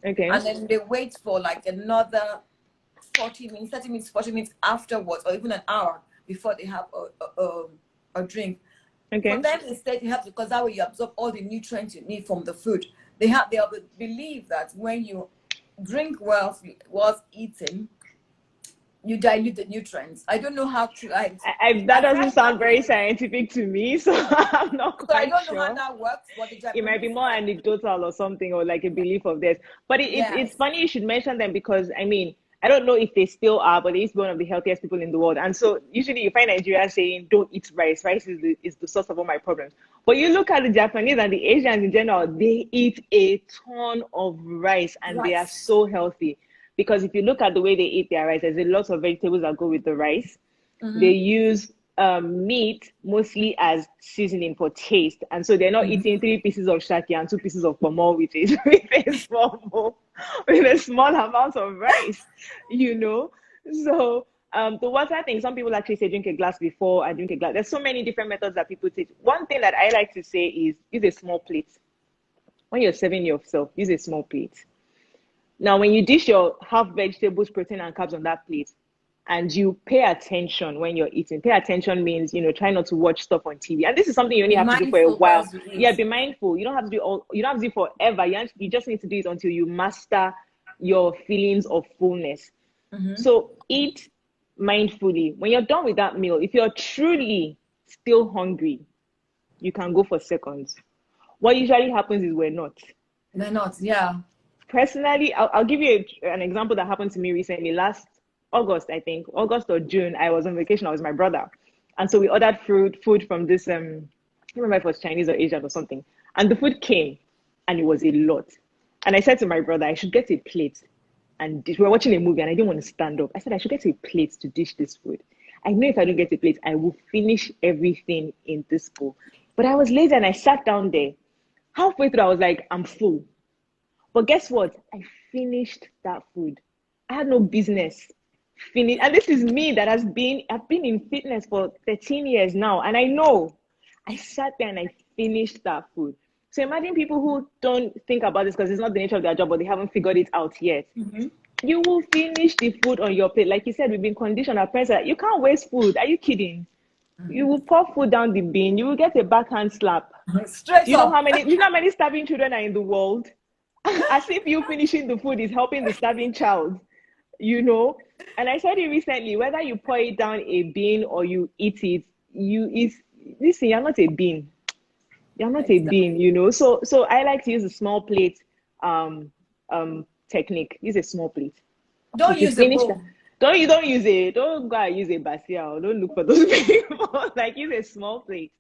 Okay. And then they wait for like another 40 minutes, 30 minutes, 40 minutes afterwards, or even an hour before they have a drink. Okay. For them, instead, you have to, because that way you absorb all the nutrients you need from the food. They believe that when you drink whilst eating, you dilute the nutrients. I don't know how true. That doesn't sound very scientific to me, so I'm not quite sure. I don't know how that works. But it might be more anecdotal or something, or like a belief of theirs. But it's funny you should mention them, because I mean, I don't know if they still are, but they used to be one of the healthiest people in the world. And so usually you find Nigerians saying, don't eat rice. Rice is the source of all my problems. But you look at the Japanese and the Asians in general, they eat a ton of rice, and they are so healthy. Because if you look at the way they eat their rice, there's a lot of vegetables that go with the rice. Mm-hmm. They use meat mostly as seasoning for taste. And so they're not eating 3 pieces of shaki and 2 pieces of pomo with a small amount of rice, you know. So the water thing, some people actually say drink a glass before I drink a glass. There's so many different methods that people take. One thing that I like to say is use a small plate. When you're serving yourself, use a small plate. Now, when you dish your half vegetables, protein, and carbs on that plate, and you pay attention when you're eating. Pay attention means, try not to watch stuff on TV. And this is something you only have to do for a while. Yeah, be mindful. You don't have to do it forever. You just need to do it until you master your feelings of fullness. Mm-hmm. So eat mindfully. When you're done with that meal, if you're truly still hungry, you can go for seconds. What usually happens is we're not. We're not, yeah. Personally, I'll give you an example that happened to me recently. Last August, I think, August or June, I was on vacation. I was with my brother. And so we ordered food from this, I don't remember if it was Chinese or Asian or something. And the food came and it was a lot. And I said to my brother, I should get a plate and dish. We were watching a movie and I didn't want to stand up. I said, I should get a plate to dish this food. I know if I don't get a plate, I will finish everything in this bowl. But I was lazy and I sat down there. Halfway through, I was like, I'm full. But guess what? I finished that food. I had no business finish. And this is me that I've been in fitness for 13 years now. And I know I sat there and I finished that food. So imagine people who don't think about this because it's not the nature of their job, but they haven't figured it out yet. Mm-hmm. You will finish the food on your plate. Like you said, we've been conditioned. Our parents are, you can't waste food. Are you kidding? Mm-hmm. You will pour food down the bin. You will get a backhand slap. Straight you know how many starving children are in the world? As if you finishing the food is helping the starving child, you know? And I said it recently, whether you pour it down a bin or you eat it, listen, you're not a bean. You're not a bean, you know? So I like to use a small plate technique. Use a small plate. Don't use a bowl. Don't use it. Don't go and use a basia or don't look for those people. Like use a small plate,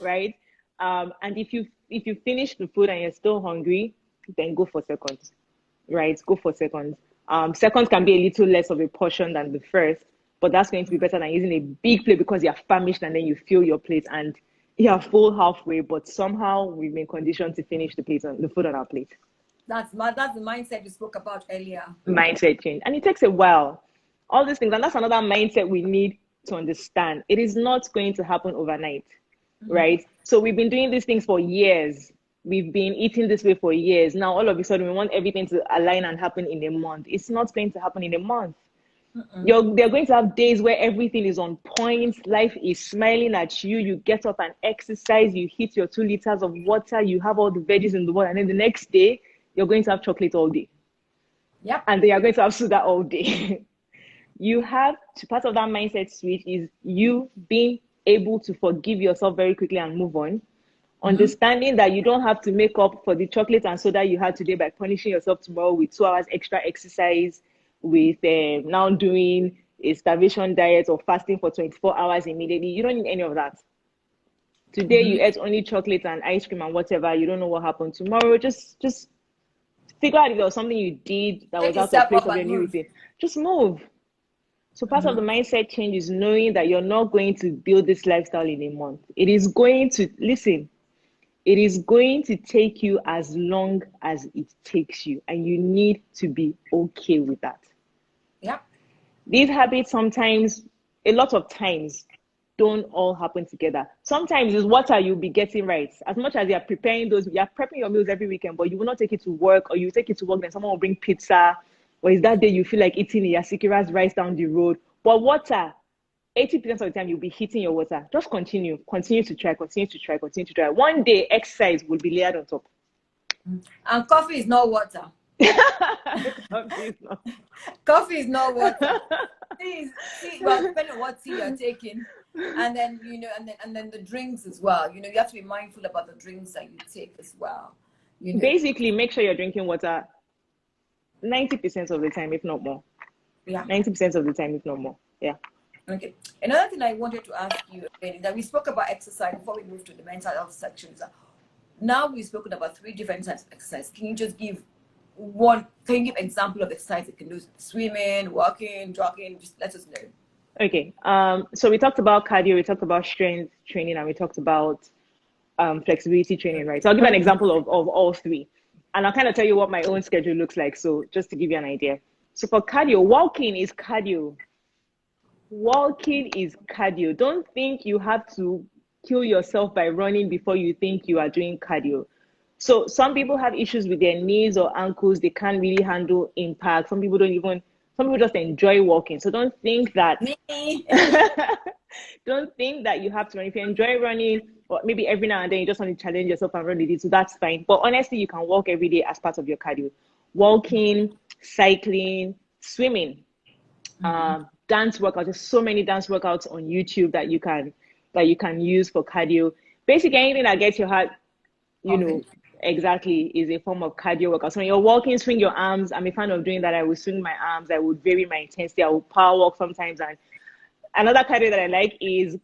right? And if you finish the food and you're still hungry, then go for seconds, right? Go for seconds. Seconds can be a little less of a portion than the first, but that's going to be better than using a big plate because you're famished and then you fill your plate and you're full halfway, but somehow we've been conditioned to finish the food on our plate. That's the mindset you spoke about earlier. Mindset change. And it takes a while. All these things, and that's another mindset we need to understand. It is not going to happen overnight, right? So we've been doing these things for years. We've been eating this way for years. Now, all of a sudden, we want everything to align and happen in a month. It's not going to happen in a month. They're going to have days where everything is on point. Life is smiling at you. You get up and exercise. You hit your 2 liters of water. You have all the veggies in the world. And then the next day, you're going to have chocolate all day. Yep. And then you're going to have soda all day. You have to, part of that mindset switch is you being able to forgive yourself very quickly and move on. Understanding that you don't have to make up for the chocolate and soda you had today by punishing yourself tomorrow with 2 hours extra exercise, with now doing a starvation diet or fasting for 24 hours immediately. You don't need any of that. Today you ate only chocolate and ice cream and whatever. You don't know what happened tomorrow. Just figure out if there was something you did that was out of place of your new routine. Just move. So part of the mindset change is knowing that you're not going to build this lifestyle in a month. It is going to, listen, it is going to take you as long as it takes you. And you need to be okay with that. Yeah. These habits sometimes, a lot of times, don't all happen together. Sometimes it's water you'll be getting right. As much as you're preparing you're prepping your meals every weekend, but you will not take it to work, or you take it to work, then someone will bring pizza, or is that day you feel like eating a Yasikira's rice down the road. But water, 80% of the time you'll be hitting your water. Just continue to try. One day exercise will be layered on top. And coffee is not water. Coffee is not water. See, well, depending on what tea you're taking, and then and then the drinks as well. You have to be mindful about the drinks that you take as well. Basically, make sure you're drinking water 90% of the time, if not more. Yeah. 90% of the time, if not more. Yeah. Okay. Another thing I wanted to ask you is that we spoke about exercise before we move to the mental health sections. Now we've spoken about 3 different types of exercise. Can you just give example of exercise you can do? Swimming, walking, jogging, just let us know. Okay. So we talked about cardio, we talked about strength training, and we talked about flexibility training, right? So I'll give an example of all 3. And I'll kind of tell you what my own schedule looks like. So just to give you an idea. So for cardio, walking is cardio. Walking is cardio. Don't think you have to kill yourself by running before you think you are doing cardio. So some people have issues with their knees or ankles. They can't really handle impact. Some people just enjoy walking. So don't think that don't think that you have to run. If you enjoy running, or maybe every now and then you just want to challenge yourself and run it, so that's fine. But honestly, you can walk every day as part of your cardio. Walking, cycling, swimming, dance workouts. There's so many dance workouts on YouTube that you can use for cardio. Basically, anything that gets your heart, exactly is a form of cardio workout. So when you're walking, swing your arms. I'm a fan of doing that. I would swing my arms. I would vary my intensity. I would power walk sometimes. And another cardio that I like is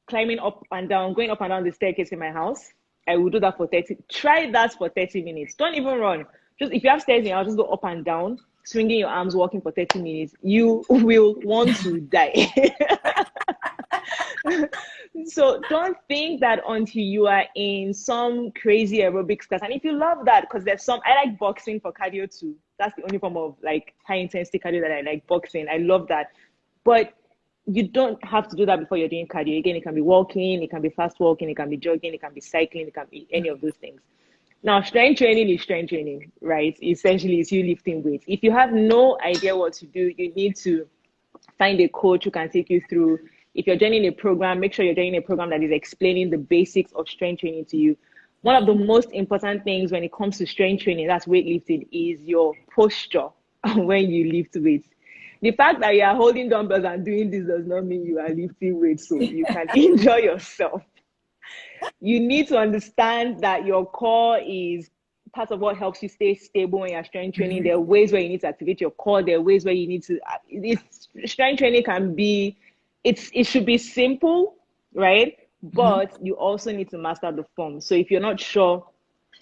climbing up and down, going up and down the staircase in my house. I will do that for 30. Try that for 30 minutes. Don't even run. Just if you have stairs in your house, just go up and down, swinging your arms, walking for 30 minutes. You will want to die. So don't think that until you are in some crazy aerobics class. And if you love that, because there's some, I like boxing for cardio too. That's the only form of like high intensity cardio that I like, boxing. I love that. But you don't have to do that before you're doing cardio. Again, it can be walking, it can be fast walking, it can be jogging, it can be cycling, it can be any of those things. Now, strength training is strength training, right? Essentially, it's you lifting weights. If you have no idea what to do, you need to find a coach who can take you through. If you're joining a program, make sure you're joining a program that is explaining the basics of strength training to you. One of the most important things when it comes to strength training, that's weightlifting, is your posture when you lift weights. The fact that you are holding dumbbells and doing this does not mean you are lifting weights, so you can enjoy yourself. You need to understand that your core is part of what helps you stay stable when you're strength training. There are ways where you need to activate your core. There are ways where you need to, strength training can be, it should be simple, right? But you also need to master the form. So if you're not sure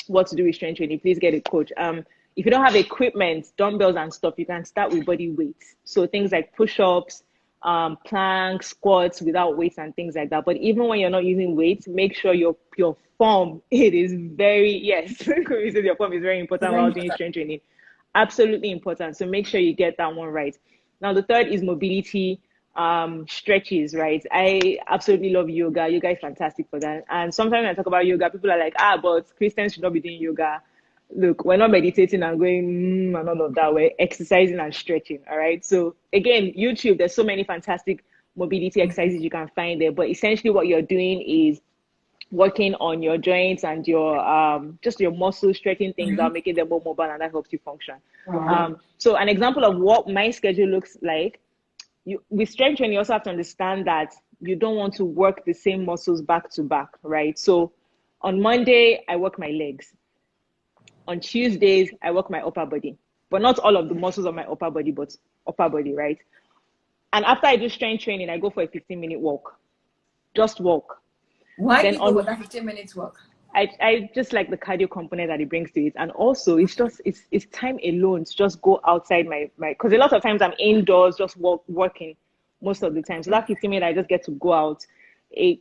what to do with strength training, please get a coach. If you don't have equipment, dumbbells and stuff, you can start with body weights. So things like push-ups, planks, squats without weights and things like that. But even when you're not using weights, make sure your form, it is very, yes, your form is very important while doing strength training. Absolutely important. So make sure you get that one right. Now, the third is mobility, stretches, right? I absolutely love yoga. Yoga is fantastic for that. And sometimes when I talk about yoga, people are like, but Christians should not be doing yoga. Look, we're not meditating and going and all of that. We're exercising and stretching. All right. So again, YouTube, there's so many fantastic mobility exercises you can find there. But essentially what you're doing is working on your joints and your just your muscles, stretching things out, making them more mobile, and that helps you function. So an example of what my schedule looks like, with strength training, you also have to understand that you don't want to work the same muscles back to back, right? So on Monday, I work my legs. On Tuesdays, I work my upper body, but not all of the muscles of my upper body, but upper body, right? And after I do strength training, I go for a 15-minute walk. Just walk. Why do you go for that 15 minutes walk? I just like the cardio component that it brings to it. And also it's time alone to just go outside my because a lot of times I'm indoors just working most of the time. So that 15 minutes, I just get to go out.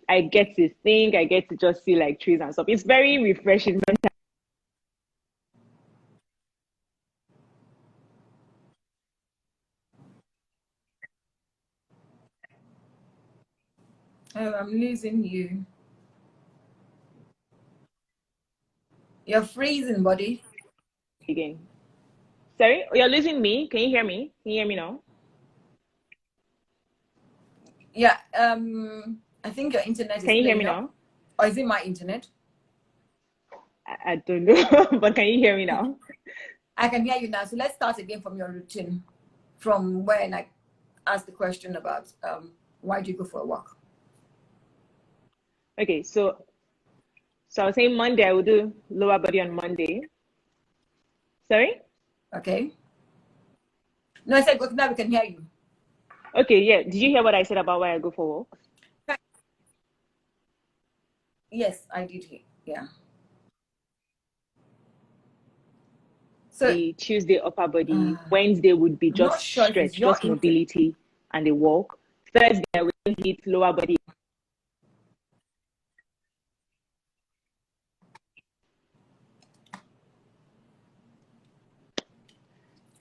I get to think, I get to just see like trees and stuff. It's very refreshing. Oh, I'm losing you. You're freezing, buddy. Again. Sorry, you're losing me. Can you hear me? Can you hear me now? Yeah. I think your internet is. Can you hear me now? Or is it my internet? I don't know, but can you hear me now? I can hear you now. So let's start again from your routine, from when I asked the question about why do you go for a walk? Okay, so I was saying Monday, I will do lower body on Monday. Sorry? Okay. No, I said go now we can hear you. Okay, yeah. Did you hear what I said about why I go for walks? Yes, I did hear. Yeah. So the Tuesday upper body, Wednesday would be just stretch, just mobility and a walk. Thursday I will hit lower body.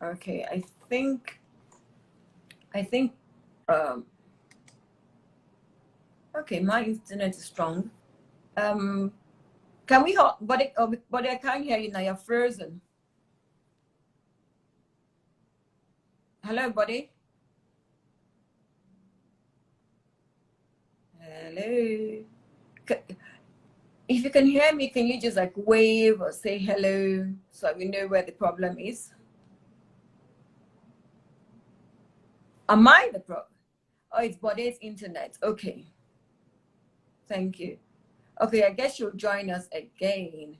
Okay, I think okay, my internet is strong. Can we but I can't hear you now, you're frozen. Hello, buddy. Hello. If you can hear me, can you just like wave or say hello so we know where the problem is? Am I the problem? Oh, it's Bode's internet. Okay. Thank you. Okay, I guess you'll join us again.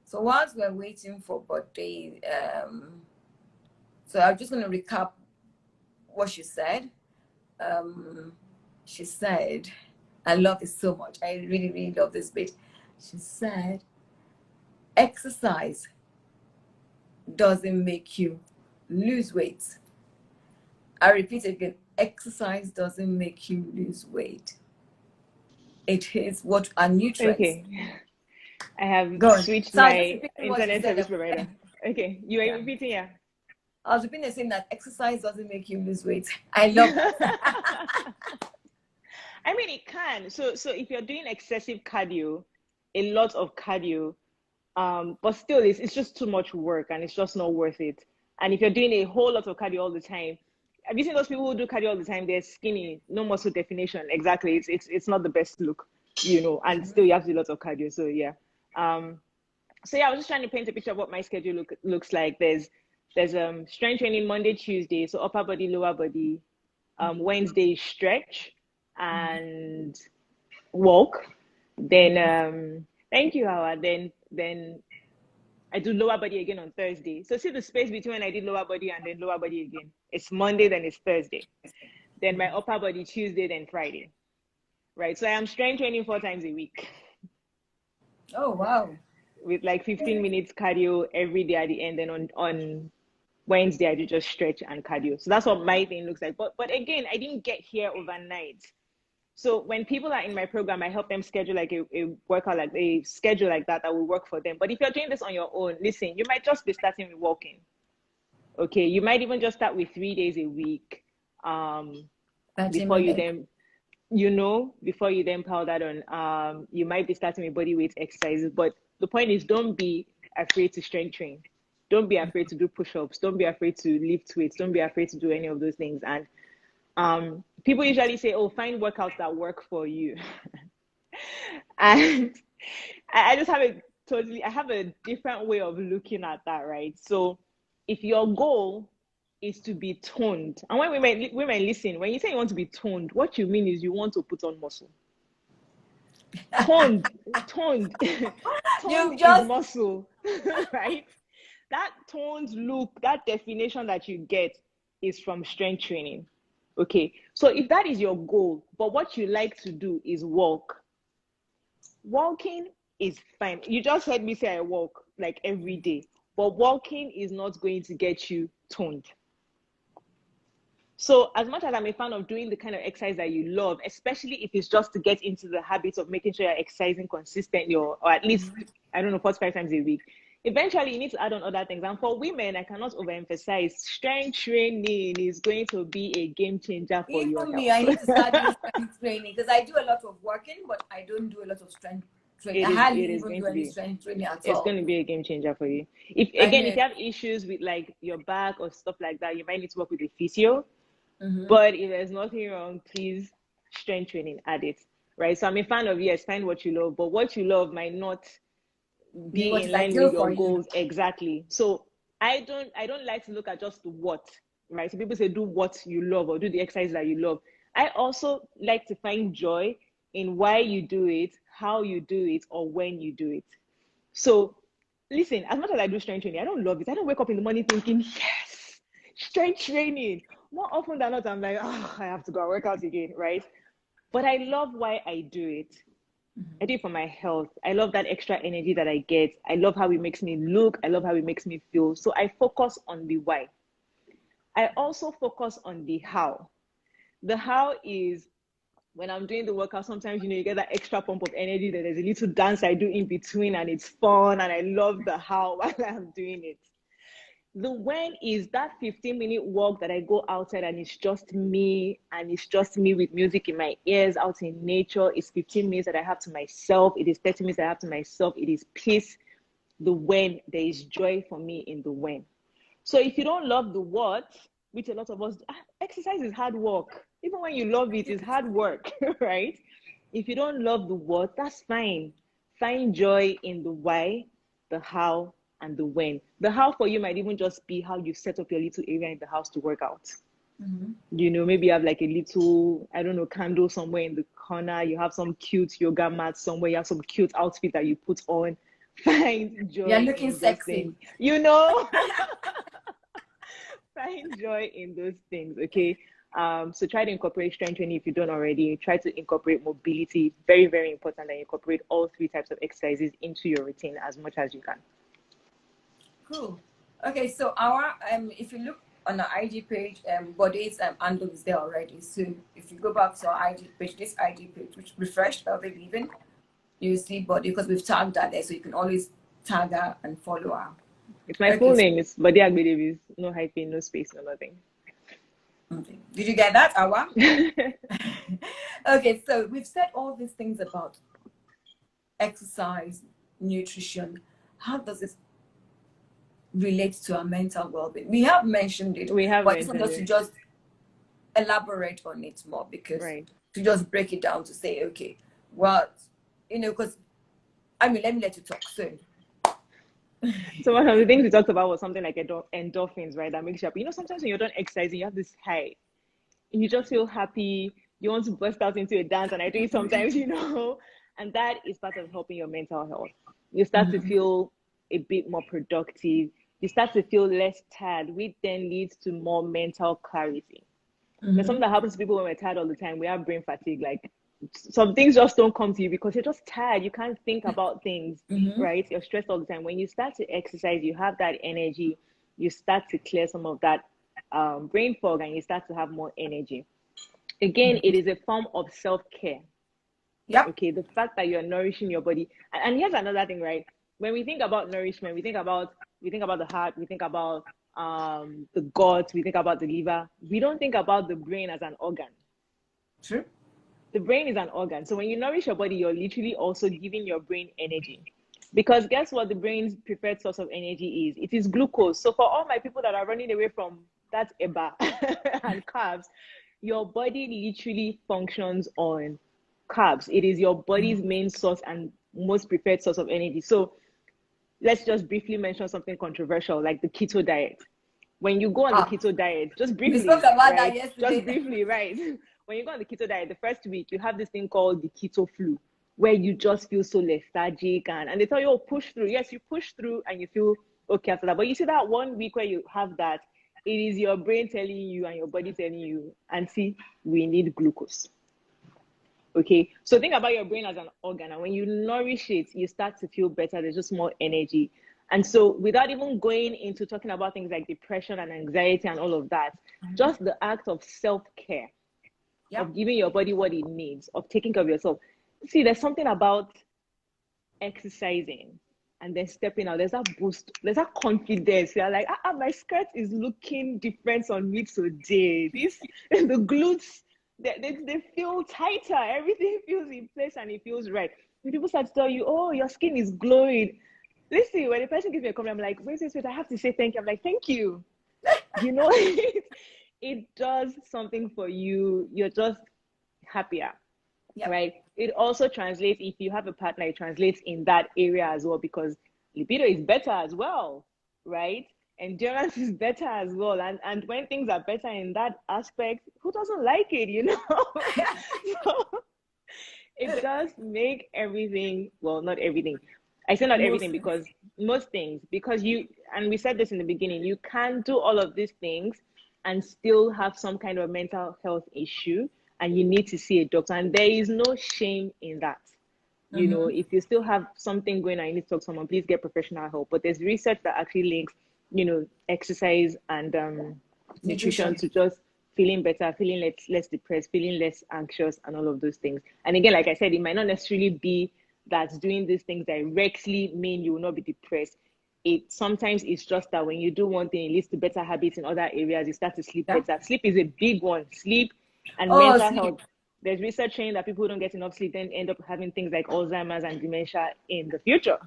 So whilst we're waiting for Bode, so I'm just going to recap what she said. She said, I love this so much. I really, really love this bit. She said, exercise doesn't make you lose weight. I repeat again, exercise doesn't make you lose weight. It is what are nutrients. Okay. I have switched so my internet service provider. Okay, you are repeating, yeah. I was repeating saying that exercise doesn't make you lose weight. I love that. I mean, it can. So if you're doing excessive cardio, a lot of cardio, but still it's just too much work and it's just not worth it. And if you're doing a whole lot of cardio all the time, have you seen those people who do cardio all the time? They're skinny, no muscle definition. Exactly. It's not the best look, you know, and still you have to do lots of cardio. So yeah. So yeah, I was just trying to paint a picture of what my schedule looks like. There's strength training Monday, Tuesday, so upper body, lower body. Wednesday stretch and walk. Then thank you, Howard. Then I do lower body again on Thursday. So see the space between when I did lower body and then lower body again. It's Monday, then it's Thursday. Then my upper body Tuesday, then Friday. Right. So I am strength training 4 times a week. Oh wow. With like 15 minutes cardio every day at the end. Then on Wednesday I do just stretch and cardio. So that's what my thing looks like. But again, I didn't get here overnight. So when people are in my program, I help them schedule like a workout, like a schedule like that will work for them. But if you're doing this on your own, listen, you might just be starting with walking. Okay, you might even just start with 3 days a week. Before you then, before you then pile that on, you might be starting with body weight exercises. But the point is, don't be afraid to strength train. Don't be afraid to do push-ups. Don't be afraid to lift weights. Don't be afraid to do any of those things. And people usually say, oh, find workouts that work for you. And I just have I have a different way of looking at that, right? So if your goal is to be toned, and when women listen, when you say you want to be toned, what you mean is you want to put on muscle. Toned is muscle, right? That toned look, that definition that you get is from strength training. Okay, so if that is your goal, but what you like to do is walk, walking is fine. You just heard me say I walk like every day, but walking is not going to get you toned. So as much as I'm a fan of doing the kind of exercise that you love, especially if it's just to get into the habit of making sure you're exercising consistently or at least, 45 times a week, eventually you need to add on other things. And for women, I cannot overemphasize, strength training is going to be a game changer for you. Even me, I need to start doing strength training because I do a lot of working, but I don't do a lot of strength training. I hardly even do any strength training at all. It's going to be a game changer for you. If you have issues with like your back or stuff like that, you might need to work with a physio. But if there's nothing wrong, please, strength training, add it, right? So I'm a fan of, yes, find what you love, but what you love might not be in line with your goals. Exactly. So I don't like to look at just the what, right? So people say do what you love or do the exercise that you love. I also like to find joy in why you do it, how you do it, or when you do it. So listen, as much as I do strength training, I don't love it. I don't wake up in the morning thinking, yes, strength training. More often than not, I'm like, oh, I have to go work out again, right? But I love why I do it. I do it for my health. I love that extra energy that I get. I love how it makes me look. I love how it makes me feel. So I focus on the why. I also focus on the how. The how is when I'm doing the workout, sometimes, you get that extra pump of energy, that there's a little dance I do in between and it's fun and I love the how while I'm doing it. The when is that 15-minute walk that I go outside and it's just me with music in my ears out in nature. It's 15 minutes that I have to myself. It is 30 minutes that I have to myself. It is peace. The when, there is joy for me in the when. So if you don't love the what, which a lot of us, exercise is hard work. Even when you love it, it's hard work, right? If you don't love the what, that's fine. Find joy in the why, the how, and the when. The how for you might even just be how you set up your little area in the house to work out. Maybe you have like a little, candle somewhere in the corner. You have some cute yoga mat somewhere. You have some cute outfit that you put on Find joy You're looking in those sexy. things. You know, find joy in those things, okay? So try to incorporate strength training if you don't already. Try to incorporate mobility. Very, very important that you incorporate all 3 types of exercises into your routine as much as you can. Cool. Okay, so our if you look on our IG page, Bode's handle is there already. So if you go back to our IG page, this IG page, which refreshed Healthy Living, you see Bode because we've tagged that there, so you can always tag her and follow her. It's my full name. It's Bode Agbe-Davies. No hyphen, no space, no nothing. Okay. Did you get that, Awa? Okay, so we've said all these things about exercise, nutrition. How does this relate to our mental well-being? We have mentioned it, but I just want us to just elaborate on it more, because to just break it down to say, okay, well, because let me let you talk soon. So one of the things we talked about was something like endorphins, right? That makes you happy. Sometimes when you're done exercising, you have this high, and you just feel happy. You want to burst out into a dance, and I do it sometimes, and that is part of helping your mental health. You start to feel a bit more productive. You start to feel less tired, which then leads to more mental clarity. There's something that happens to people when we're tired all the time. We have brain fatigue. Like, some things just don't come to you because you're just tired. You can't think about things, right? You're stressed all the time. When you start to exercise, you have that energy. You start to clear some of that brain fog, and you start to have more energy. Again, it is a form of self-care. Yeah. Okay, the fact that you're nourishing your body. And here's another thing, right? When we think about nourishment, we think about the heart, we think about the gut, we think about the liver. We don't think about the brain as an organ. True. The brain is an organ. So when you nourish your body, you're literally also giving your brain energy. Because guess what the brain's preferred source of energy is? It is glucose. So for all my people that are running away from that EBA and carbs, your body literally functions on carbs. It is your body's main source and most preferred source of energy. So let's just briefly mention something controversial, like the keto diet. When you go on the keto diet, just briefly, we spoke about that yesterday. Just briefly, right? When you go on the keto diet, the first week, you have this thing called the keto flu, where you just feel so lethargic, and they tell you, oh, push through. Yes, you push through and you feel okay after that. But you see that 1 week where you have that, it is your brain telling you and your body telling you, auntie, we need glucose. Okay, so think about your brain as an organ, and when you nourish it, you start to feel better. There's just more energy. And so without even going into talking about things like depression and anxiety and all of that, just the act of self-care, of giving your body what it needs, of taking care of yourself. See, there's something about exercising and then stepping out. There's that boost, there's that confidence. You're like, my skirt is looking different on me today. The glutes, they feel tighter. Everything feels in place and it feels right. When people start to tell you, oh, your skin is glowing. Listen, when a person gives me a compliment, I'm like, wait, I have to say thank you. I'm like, thank you. It does something for you. You're just happier, right? It also translates, if you have a partner, it translates in that area as well, because libido is better as well, right? Endurance is better as well. And when things are better in that aspect, who doesn't like it, So it does make everything, well, not everything. I say not everything because most things, because and we said this in the beginning, you can do all of these things and still have some kind of mental health issue, and you need to see a doctor. And there is no shame in that. If you still have something going on, you need to talk to someone, please get professional help. But there's research that actually links, exercise and nutrition to just feeling better, feeling less depressed, feeling less anxious, and all of those things. And again, like I said, it might not necessarily be that doing these things directly mean you will not be depressed. It sometimes it's just that when you do one thing, it leads to better habits in other areas. You start to sleep better. Sleep is a big one. Sleep and mental health. There's research showing that people who don't get enough sleep then end up having things like Alzheimer's and dementia in the future.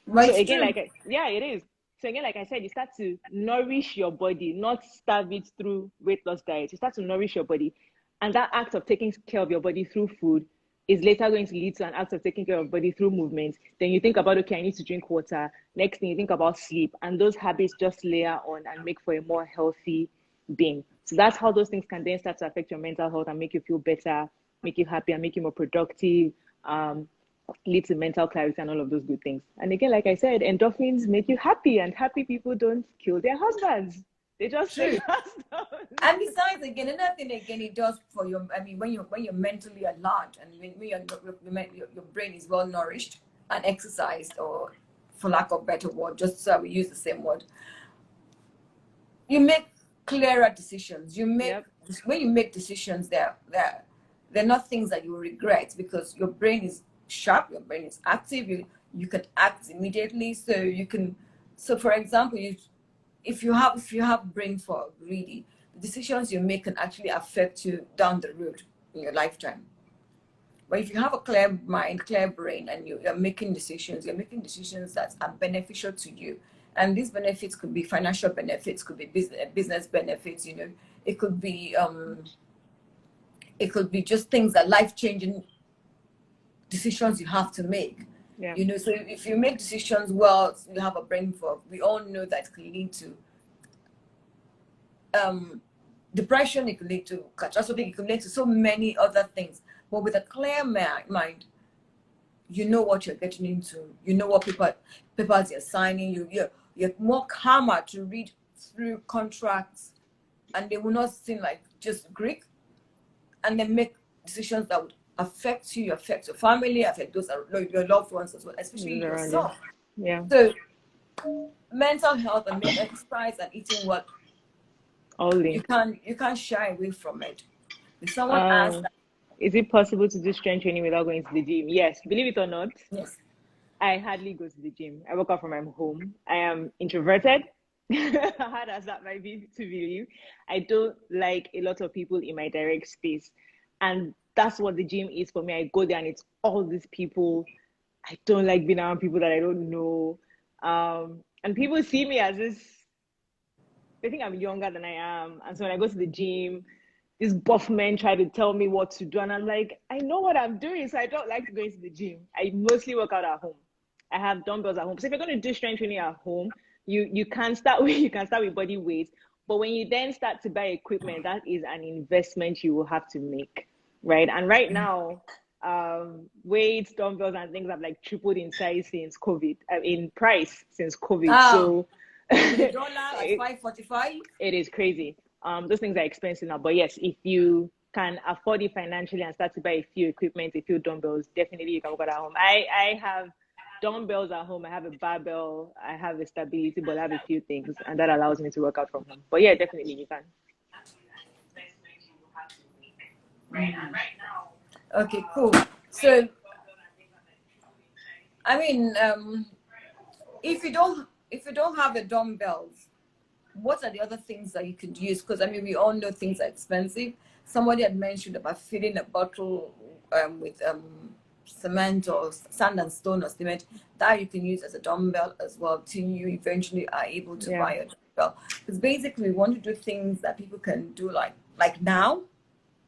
Right. So again, it is. So again, like I said, you start to nourish your body, not starve it through weight loss diet. You start to nourish your body. And that act of taking care of your body through food is later going to lead to an act of taking care of body through movement. Then you think about, okay, I need to drink water. Next thing you think about sleep, and those habits just layer on and make for a more healthy being. So that's how those things can then start to affect your mental health and make you feel better, make you happy, and make you more productive, lead to mental clarity and all of those good things. And again, like I said, endorphins make you happy, and happy people don't kill their husbands. They just True. husbands. And besides, again, another thing again, it does for your. I mean, when you're mentally alert and when your brain is well nourished and exercised, or for lack of better word, just so we use the same word, you make clearer decisions. You make when you make decisions, they're not things that you regret, because your brain is sharp, your brain is active. You can act immediately, so you can. So, for example, if you have brain fog, really, the decisions you make can actually affect you down the road in your lifetime. But if you have a clear mind, clear brain, and you're making decisions that are beneficial to you. And these benefits could be financial benefits, could be business benefits, it could be just things that life-changing decisions you have to make. Yeah. So if you make decisions well, you have a brain fog. We all know that it can lead to depression, it can lead to catastrophe, it can lead to so many other things. But with a clear mind, you know what you're getting into. You know what papers you're signing. You're more calmer to read through contracts, and they will not seem like just Greek. And then make decisions that would affect you, affect your family, affect those your loved ones as well, especially yourself. Yeah. So mental health and exercise and eating well, you can't shy away from it. If someone asks, is it possible to do strength training without going to the gym? Yes, believe it or not. Yes. I hardly go to the gym. I work out from my home. I am introverted. Hard as that might be to believe. I don't like a lot of people in my direct space. And that's what the gym is for me. I go there and it's all these people. I don't like being around people that I don't know. And people see me as this, they think I'm younger than I am. And so when I go to the gym, these buff men try to tell me what to do. And I'm like, I know what I'm doing. So I don't like to go into the gym. I mostly work out at home. I have dumbbells at home. So if you're going to do strength training at home, you can start with body weight. But when you then start to buy equipment, that is an investment you will have to make, right? And right now, weights, dumbbells, and things have like tripled in size since COVID, in price since COVID. So the dollar at $5.45. It is crazy. Those things are expensive now. But yes, if you can afford it financially and start to buy a few equipment, a few dumbbells, definitely you can work out at home. I have dumbbells at home. I have a barbell. I have a stability ball. I have a few things, and that allows me to work out from home. But yeah, definitely you can. Okay, cool. So, I mean, if you don't have the dumbbells, what are the other things that you could use? Because I mean, we all know things are expensive. Somebody had mentioned about filling a bottle with cement or sand and stone or cement that you can use as a dumbbell as well till you eventually are able to buy a dumbbell. Because basically, we want to do things that people can do like now,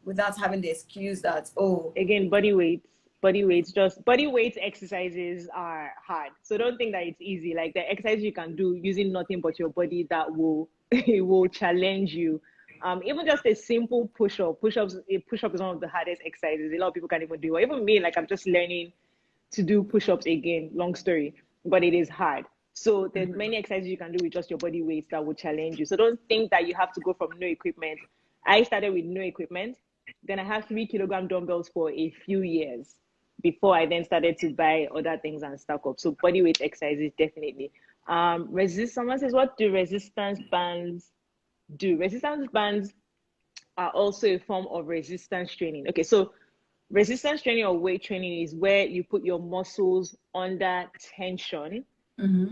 without having the excuse that again, body weight exercises are hard. So don't think that it's easy. Like the exercise you can do using nothing but your body that will it will challenge you. Even just a simple push-up. A push-up is one of the hardest exercises. A lot of people can't even do it. Even me, like I'm just learning to do push-ups again. Long story, but it is hard. So there's many exercises you can do with just your body weight that will challenge you. So don't think that you have to go from no equipment. I started with no equipment. Then I had 3-kilogram dumbbells for a few years before I then started to buy other things and stack up. So body weight exercises, definitely. Someone says, what do resistance bands do? Resistance bands are also a form of resistance training. Okay, so resistance training or weight training is where you put your muscles under tension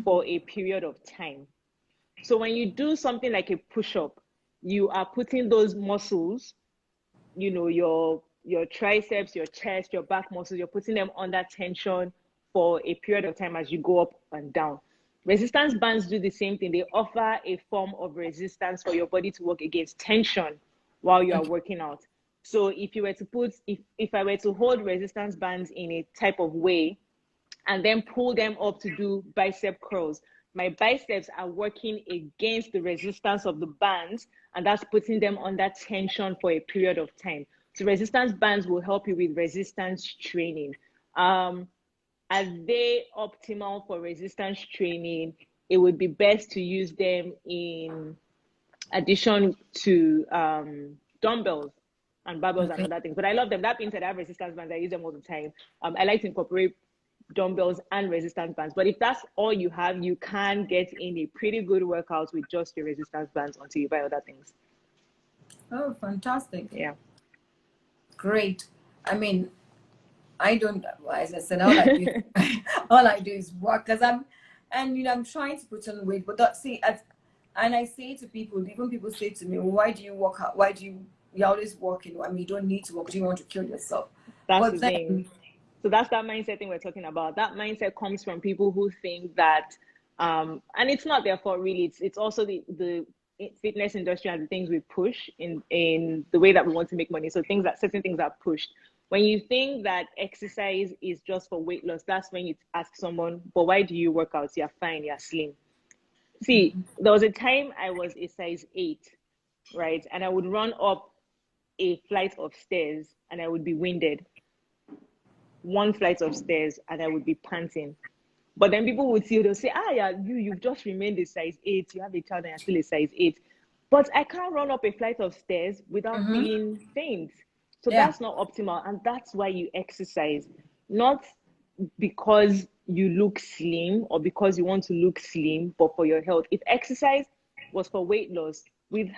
for a period of time. So when you do something like a push-up, you are putting those muscles, your triceps, your chest, your back muscles, you're putting them under tension for a period of time as you go up and down. Resistance bands do the same thing. They offer a form of resistance for your body to work against tension while you are working out. So if you were to if I were to hold resistance bands in a type of way and then pull them up to do bicep curls, my biceps are working against the resistance of the bands, and that's putting them under tension for a period of time. So resistance bands will help you with resistance training. Are they optimal for resistance training? It would be best to use them in addition to dumbbells and barbells and other things. But I love them. That being said, I have resistance bands. I use them all the time. I like to incorporate dumbbells and resistance bands. But if that's all you have, you can get in a pretty good workout with just your resistance bands until you buy other things. Oh, fantastic. Yeah. Great. I mean, I don't, as I said, all I do is work, because I'm trying to put on weight, but and I say to people, even people say to me, well, why do you work out? Why do you're always working? I mean, you don't need to work. Do you want to kill yourself? That's the thing. So that's that mindset thing we're talking about. That mindset comes from people who think that, and it's not their fault really. It's also the fitness industry and the things we push in the way that we want to make money. So certain things are pushed. When you think that exercise is just for weight loss, that's when you ask someone, but why do you work out? You're fine, you're slim. See, there was a time I was a size 8, right? And I would run up a flight of stairs and I would be winded. One flight of stairs and I would be panting. But then people would see, they'll say, yeah, you've just remained a size 8. You have a child and you're still a size 8. But I can't run up a flight of stairs without feeling faint. So that's not optimal. And that's why you exercise, not because you look slim or because you want to look slim, but for your health. If exercise was for weight loss, with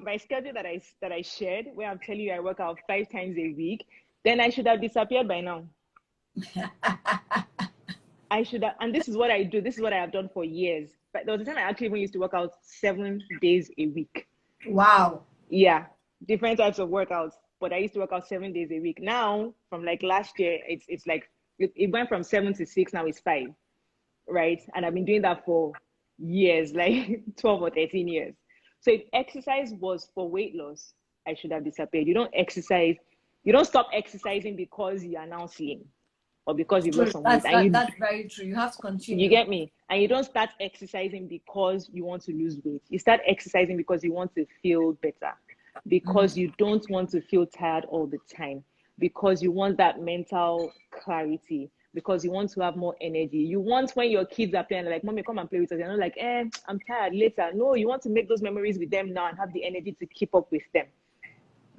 my schedule that I shared, where I'm telling you I work out 5 times a week, then I should have disappeared by now. I should have, and this is what I do. This is what I have done for years. But there was a time I actually even used to work out 7 days a week. Wow. Yeah, different types of workouts. But I used to work out 7 days a week. Now, from like last year, it's like it went from 7 to 6. Now it's 5, right? And I've been doing that for years, like 12 or 13 years. So if exercise was for weight loss, I should have disappeared. You don't stop exercising because you are now slim or because you've lost some weight. That's very true. You have to continue. You get me? And you don't start exercising because you want to lose weight. You start exercising because you want to feel better, because you don't want to feel tired all the time, because you want that mental clarity, because you want to have more energy. You want, when your kids are playing, like, mommy, come and play with us. You're not like, I'm tired later. No, you want to make those memories with them now and have the energy to keep up with them.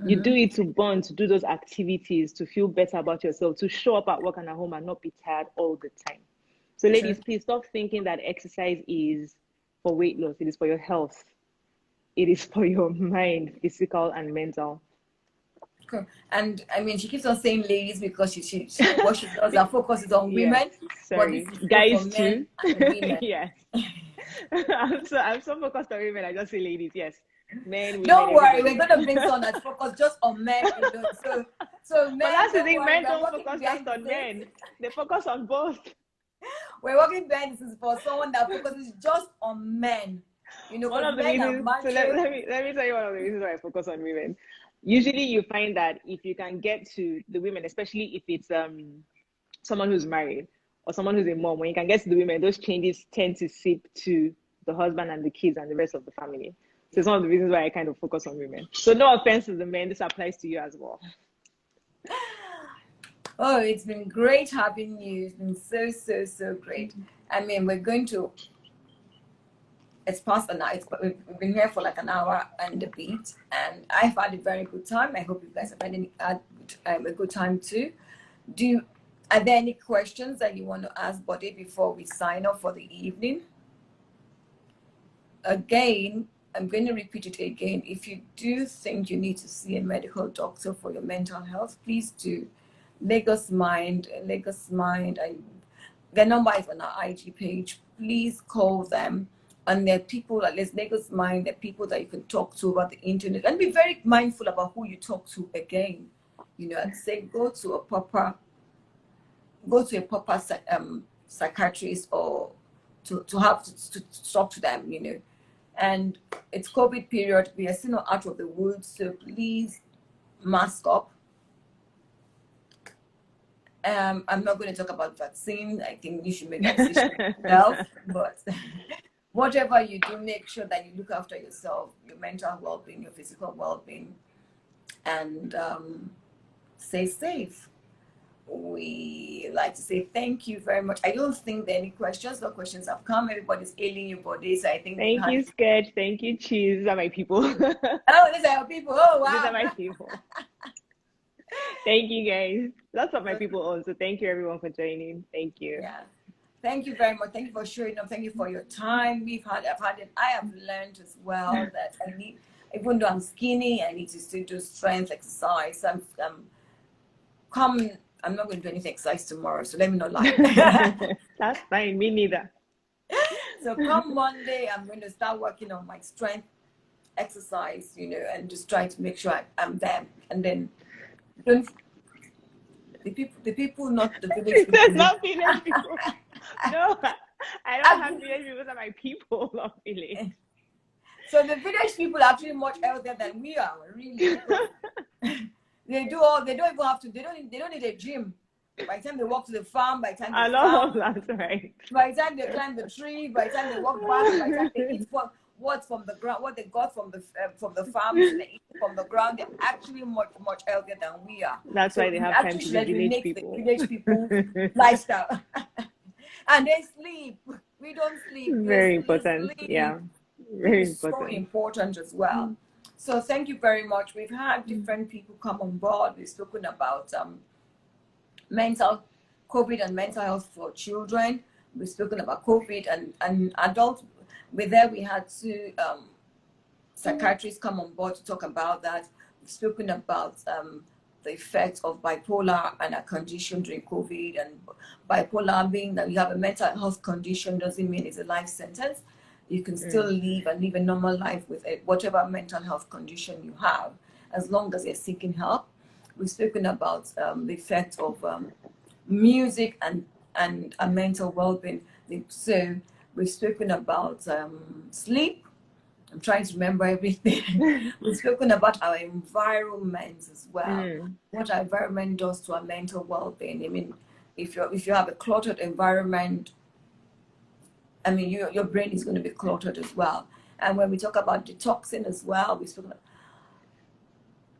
You do it to bond, to do those activities, to feel better about yourself, to show up at work and at home and not be tired all the time. So ladies, please stop thinking that exercise is for weight loss. It is for your health. It is for your mind, physical and mental. Cool. And I mean, she keeps on saying ladies because she what she does, her focus is on women. Sorry, guys too. Yes. I'm so focused on women. I just say ladies. Yes. Men. Don't worry, we're gonna bring someone that's focused just on men. So men. But that's the thing. Men don't focus just on men. They focus on both. We're working behind this is for someone that focuses just on men. One of the reasons. So let me tell you one of the reasons why I focus on women. Usually, you find that if you can get to the women, especially if it's someone who's married or someone who's a mom, when you can get to the women, those changes tend to seep to the husband and the kids and the rest of the family. So it's one of the reasons why I kind of focus on women. So no offense to the men, this applies to you as well. Oh, it's been great having you. It's been so great. I mean, it's past an hour. We've been here for like an hour and a bit, and I've had a very good time. I hope you guys have had a good time too. Are there any questions that you want to ask Bode before we sign off for the evening? Again, I'm going to repeat it again. If you do think you need to see a medical doctor for your mental health, please do. Lagos Mind. Their number is on our IG page. Please call them. And there are people like Lagos Mind, there are people that you can talk to about the internet, and be very mindful about who you talk to again. I'd say go to a proper psychiatrist or to talk to them, And it's COVID period. We are still not out of the woods, so please mask up. I'm not going to talk about vaccine. I think you should make that decision yourself. But whatever you do, make sure that you look after yourself, your mental well-being, your physical well-being, and stay safe. we like to say thank you very much. I don't think there are any questions. No questions have come. Everybody's ailing your body, so I think we've Thank had. you, Sketch. Thank you, Cheese. These are my people. Oh, these are your people. Oh, wow. These are my people. Thank you, guys. Lots of my people on. So thank you, everyone, for joining. Thank you. Yeah. Thank you very much. Thank you for showing up. Thank you for your time. I have learned as well that I need, even though I'm skinny, I need to still do strength exercise. I'm not going to do anything exercise tomorrow, so let me not lie. That's fine. Me neither. So come Monday, I'm going to start working on my strength exercise, and just trying to make sure I'm there. And then don't the people, not the village people. Not village people. No, I don't have village people. Those are my people, not village. So the village people are actually much healthier than we are, really. They don't even have to. They don't need a gym. By the time they walk to the farm, by the time they that's right. By the time they climb the tree, by the time they walk back, by the time they eat what's from the ground, what they got from the farm, they eat from the ground, they're actually much healthier than we are. That's why they have time to be village people. The village people lifestyle. And they sleep. We don't sleep. Very important. Sleep. Yeah. Very it's important. So important as well. So thank you very much. We've had different people come on board. We've spoken about COVID and mental health for children. We've spoken about COVID and adults. We had two psychiatrists come on board to talk about that. We've spoken about the effects of bipolar and a condition during COVID, and bipolar being that you have a mental health condition doesn't mean it's a life sentence. You can still live a normal life with whatever mental health condition you have, as long as you're seeking help. We've spoken about the effect of music and mental well-being. So we've spoken about sleep. I'm trying to remember everything. We've spoken about our environment as well. What our environment does to our mental well-being. I mean, if you have a cluttered environment, I mean, your brain is going to be cluttered as well. And when we talk about detoxing as well,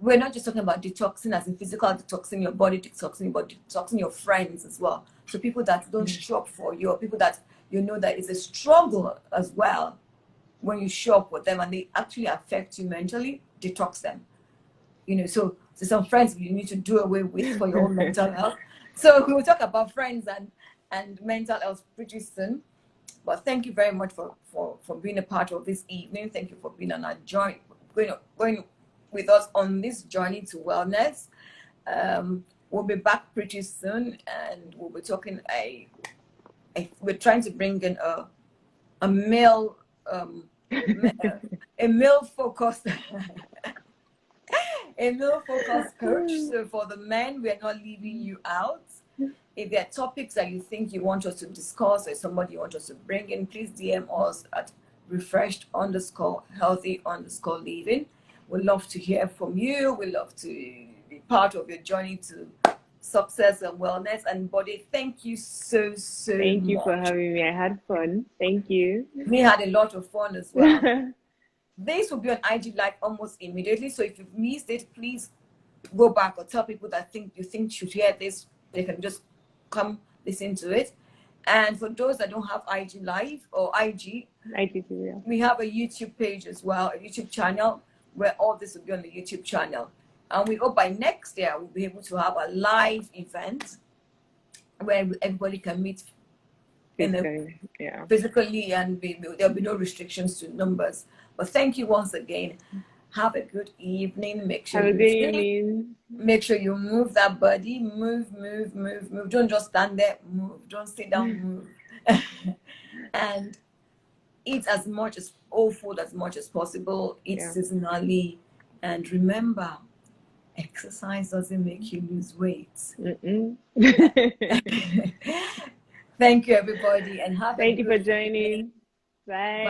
we're not just talking about detoxing as in physical detoxing your body, detoxing, but detoxing your friends as well. So people that don't shop for you, or people that that it's a struggle as well when you shop with them and they actually affect you mentally, detox them. So some friends you need to do away with for your own mental health. So we will talk about friends and mental health pretty soon. But thank you very much for being a part of this evening. Thank you for being on our journey, going with us on this journey to wellness. We'll be back pretty soon, and we'll be talking. We're trying to bring in a male focused a male focused coach. So for the men, we are not leaving you out. If there are topics that you think you want us to discuss or somebody you want us to bring in, please DM us at refreshed_healthy_living. We'd love to hear from you. We'd love to be part of your journey to success and wellness. And Bode, thank you so much. Thank you for having me. I had fun. Thank you. We had a lot of fun as well. This will be on IG Live almost immediately. So if you've missed it, please go back or tell people that you think should hear this. They can just come listen to it. And for those that don't have IG Live or IG, we have a YouTube page as well, a YouTube channel where all this will be on the YouTube channel. And we hope by next year we'll be able to have a live event where everybody can meet physically, and there'll be no restrictions to numbers. But thank you once again. Have a good evening. Make sure you move that body. Move. Don't just stand there. Move. Don't sit down. Move. And eat as much as food as much as possible. Eat seasonally. And remember, exercise doesn't make you lose weight. Thank you, everybody, and thank you for joining. Bye.